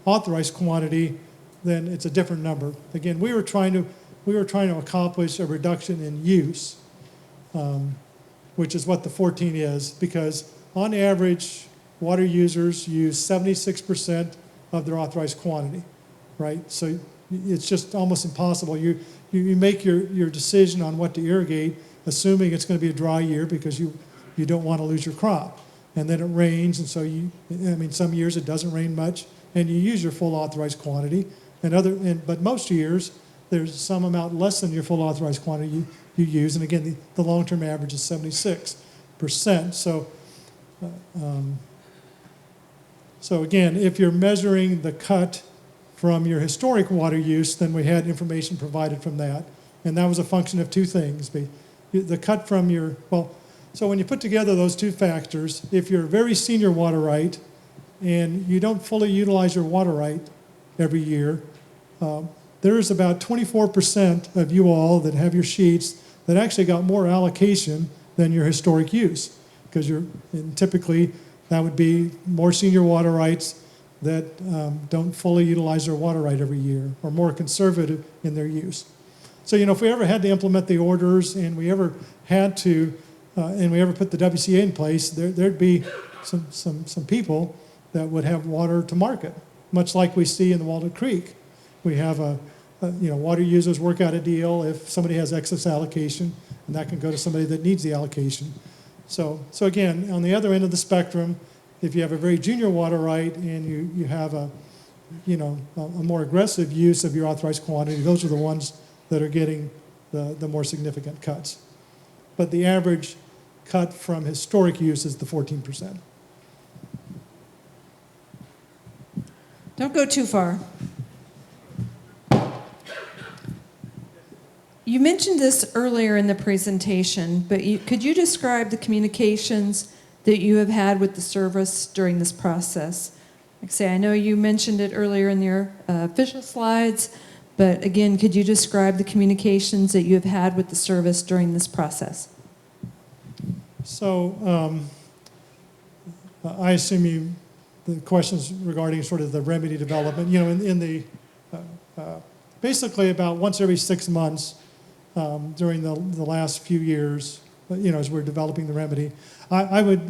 authorized quantity, then it's a different number. Again, we were trying to accomplish a reduction in use, which is what the 14 is, because on average, water users use 76% of their authorized quantity, right? So it's just almost impossible. You make your decision on what to irrigate, assuming it's going to be a dry year because you don't want to lose your crop. And then it rains, and so some years it doesn't rain much, and you use your full authorized quantity. But most years, there's some amount less than your full authorized quantity you use. And again, the long-term average is 76%. So again, if you're measuring the cut from your historic water use, then we had information provided from that. And that was a function of two things. The cut from so when you put together those two factors, if you're a very senior water right and you don't fully utilize your water right every year, there's about 24% of you all that have your sheets that actually got more allocation than your historic use. Because typically that would be more senior water rights that don't fully utilize their water right every year, or more conservative in their use. So, if we ever had to implement the orders and we ever had to, and we ever put the WCA in place, there'd be some people that would have water to market, much like we see in the Walnut Creek. We have water users work out a deal if somebody has excess allocation, and that can go to somebody that needs the allocation. So again, on the other end of the spectrum, if you have a very junior water right and you have a more aggressive use of your authorized quantity, those are the ones that are getting the more significant cuts. But the average cut from historic use is the 14%. Don't go too far. You mentioned this earlier in the presentation, but could you describe the communications that you have had with the service during this process? Like I say, I know you mentioned it earlier in your official slides, but again, could you describe the communications that you have had with the service during this process? So I assume the questions regarding sort of the remedy development, in the basically about once every 6 months during the last few years, as we're developing the remedy,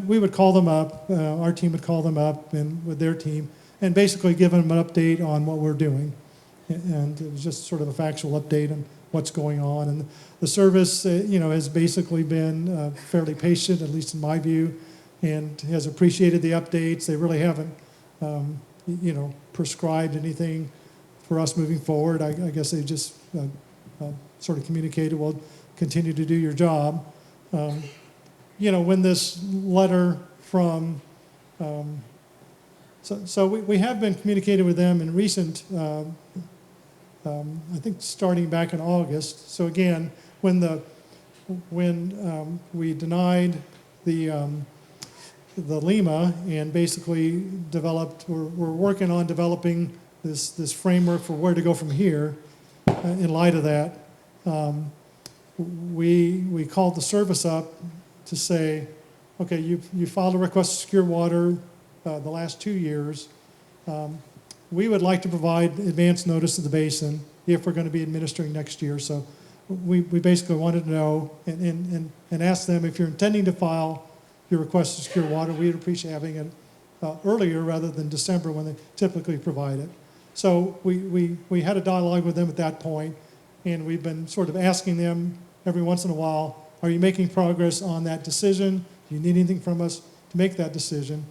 we would call them up, our team would call them up and with their team, and basically give them an update on what we're doing. And it was just sort of a factual update on what's going on. And the service, has basically been fairly patient, at least in my view, and has appreciated the updates. They really haven't, prescribed anything for us moving forward. I guess they just sort of communicated, well, continue to do your job. When this letter from, so we have been communicating with them in recent, I think starting back in August. So again, when we denied the Lima and basically we're working on developing this framework for where to go from here. In light of that, we called the service up to say, okay, you filed a request to secure water the last 2 years. We would like to provide advance notice to the basin if we're going to be administering next year. So we basically wanted to know and ask them, if you're intending to file your request to secure water, we'd appreciate having it earlier rather than December when they typically provide it. So we had a dialogue with them at that point, and we've been sort of asking them every once in a while, are you making progress on that decision? Do you need anything from us to make that decision?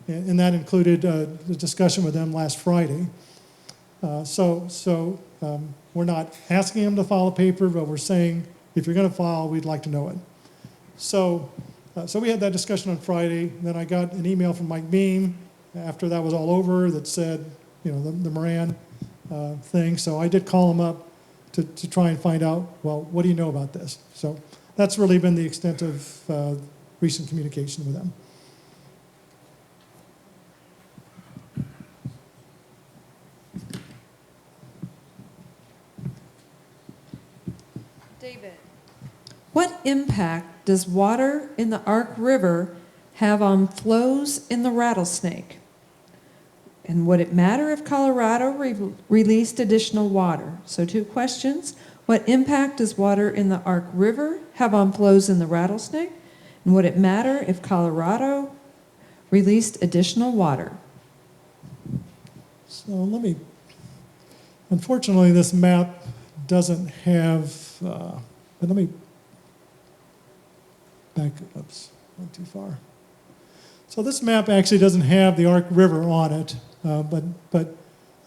And that included the discussion with them last Friday. So we're not asking them to file a paper, but we're saying, if you're going to file, we'd like to know it. So we had that discussion on Friday. Then I got an email from Mike Beam after that was all over that said, the Moran thing. So I did call him up to try and find out, well, what do you know about this? So that's really been the extent of recent communication with them. David, what impact does water in the Ark River have on flows in the Rattlesnake? And would it matter if Colorado released additional water? So 2 questions. What impact does water in the Ark River have on flows in the Rattlesnake? And would it matter if Colorado released additional water? So unfortunately, this map doesn't have, but let me back up, oops, went too far. So this map actually doesn't have the Ark River on it, but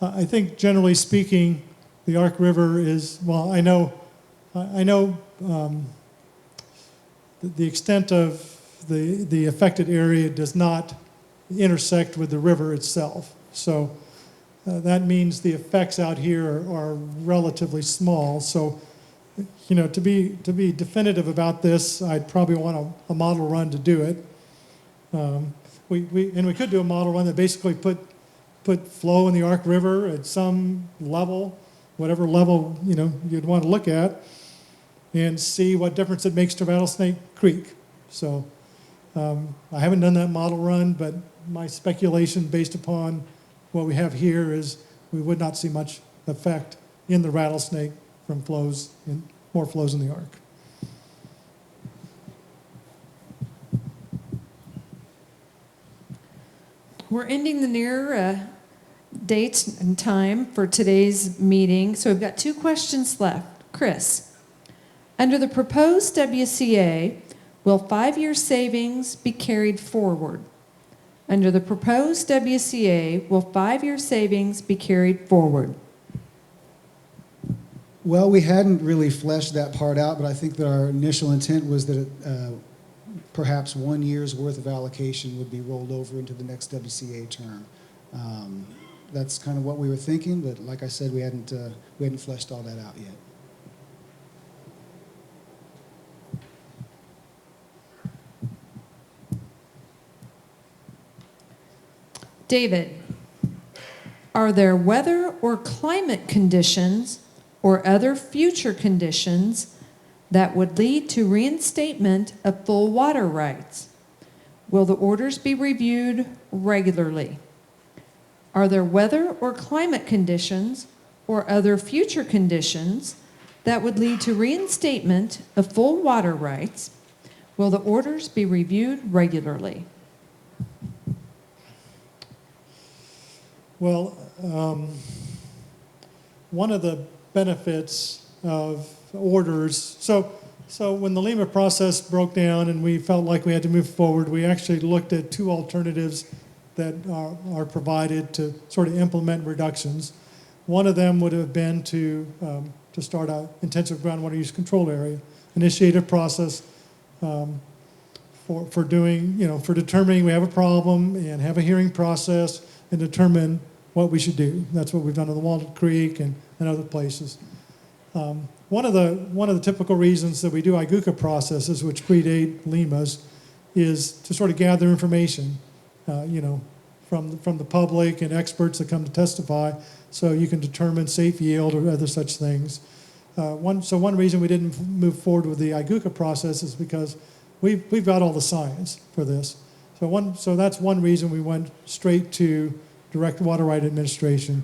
I think generally speaking, the Ark River is, well, I know the extent of the affected area does not intersect with the river itself. So that means the effects out here are relatively small. So, to be definitive about this, I'd probably want a model run to do it. We could do a model run that basically put flow in the Ark River at some level, whatever level you'd want to look at, and see what difference it makes to Rattlesnake Creek. So I haven't done that model run, but my speculation based upon what we have here is we would not see much effect in the Rattlesnake from more flows in the Ark. We're ending the near date and time for today's meeting, so we've got 2 questions left. Chris, under the proposed WCA, will 5-year savings be carried forward? Under the proposed WCA, will 5-year savings be carried forward? Well, we hadn't really fleshed that part out, but I think that our initial intent was that perhaps 1 year's worth of allocation would be rolled over into the next WCA term. That's kind of what we were thinking, but like I said, we hadn't fleshed all that out yet. David, are there weather or climate conditions or other future conditions that would lead to reinstatement of full water rights? Will the orders be reviewed regularly? Are there weather or climate conditions or other future conditions that would lead to reinstatement of full water rights? Will the orders be reviewed regularly? Well, one of the benefits of orders, so when the LEMA process broke down and we felt like we had to move forward, we actually looked at 2 alternatives that are provided to sort of implement reductions. One of them would have been to start an intensive groundwater use control area, initiate a process for determining we have a problem and have a hearing process and determine what we should do. That's what we've done in the Walnut Creek and other places. One of the typical reasons that we do IGUCA processes, which predate LEMA's, is to sort of gather information, from the public and experts that come to testify, so you can determine safe yield or other such things. One reason we didn't move forward with the IGUCA process is because we've got all the science for this. So that's one reason we went straight to direct water right administration.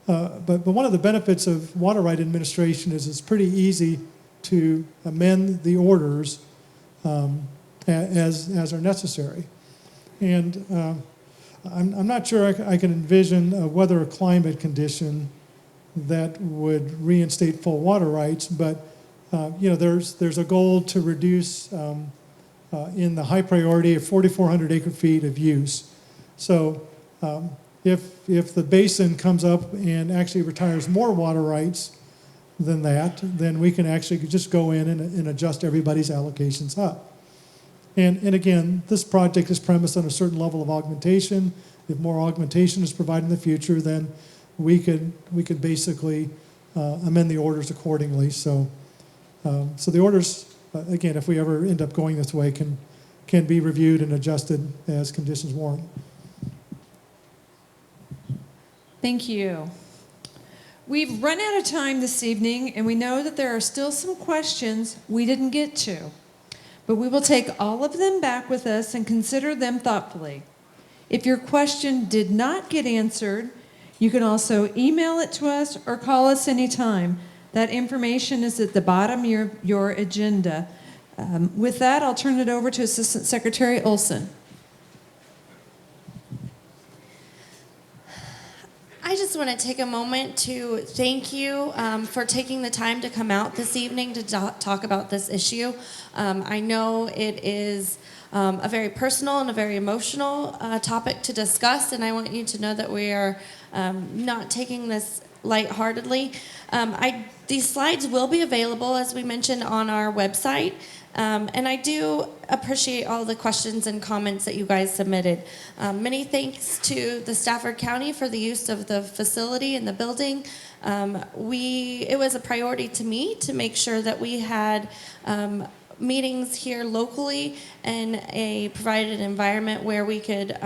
But one of the benefits of water right administration is it's pretty easy to amend the orders as are necessary. And I'm not sure I can envision a weather or climate condition that would reinstate full water rights, but there's a goal to reduce in the high priority of 4,400 acre feet of use. So if the basin comes up and actually retires more water rights than that, then we can actually just go in and adjust everybody's allocations up. And again, this project is premised on a certain level of augmentation. If more augmentation is provided in the future, then we could basically amend the orders accordingly. So the orders, again, if we ever end up going this way, can be reviewed and adjusted as conditions warrant. Thank you. We've run out of time this evening, and we know that there are still some questions we didn't get to. But we will take all of them back with us and consider them thoughtfully. If your question did not get answered, you can also email it to us or call us anytime. That information is at the bottom of your agenda. With that, I'll turn it over to Assistant Secretary Olson. I just want to take a moment to thank you for taking the time to come out this evening to talk about this issue. I know it is a very personal and a very emotional topic to discuss, and I want you to know that we are not taking this lightheartedly. These slides will be available, as we mentioned, on our website. And I do appreciate all the questions and comments that you guys submitted. Many thanks to the Stafford County for the use of the facility and the building. It was a priority to me to make sure that we had meetings here locally and provided an environment where we could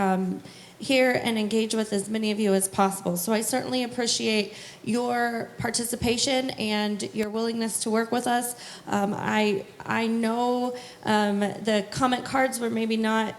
hear and engage with as many of you as possible. So I certainly appreciate your participation and your willingness to work with us. I know the comment cards were maybe not,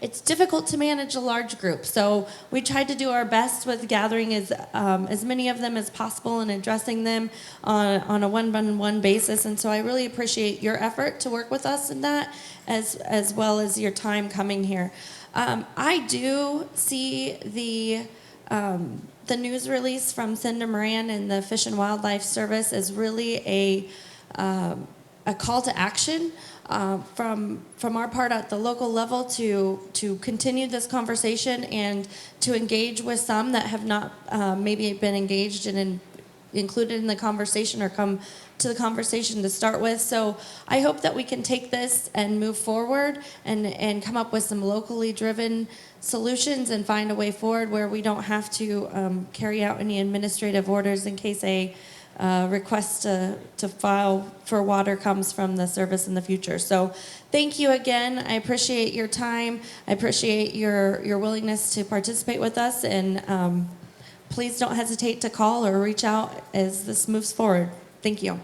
it's difficult to manage a large group. So we tried to do our best with gathering as many of them as possible and addressing them on a one-on-one basis. And so I really appreciate your effort to work with us in that, as well as your time coming here. I do see the news release from Senator Moran and the Fish and Wildlife Service as really a call to action. from our part at the local level to continue this conversation and to engage with some that have not maybe been engaged and included in the conversation or come to the conversation to start with. So I hope that we can take this and move forward and come up with some locally driven solutions and find a way forward where we don't have to carry out any administrative orders in case a request to file for water comes from the service in the future. So thank you again. I appreciate your time. I appreciate your willingness to participate with us, and please don't hesitate to call or reach out as this moves forward. Thank you.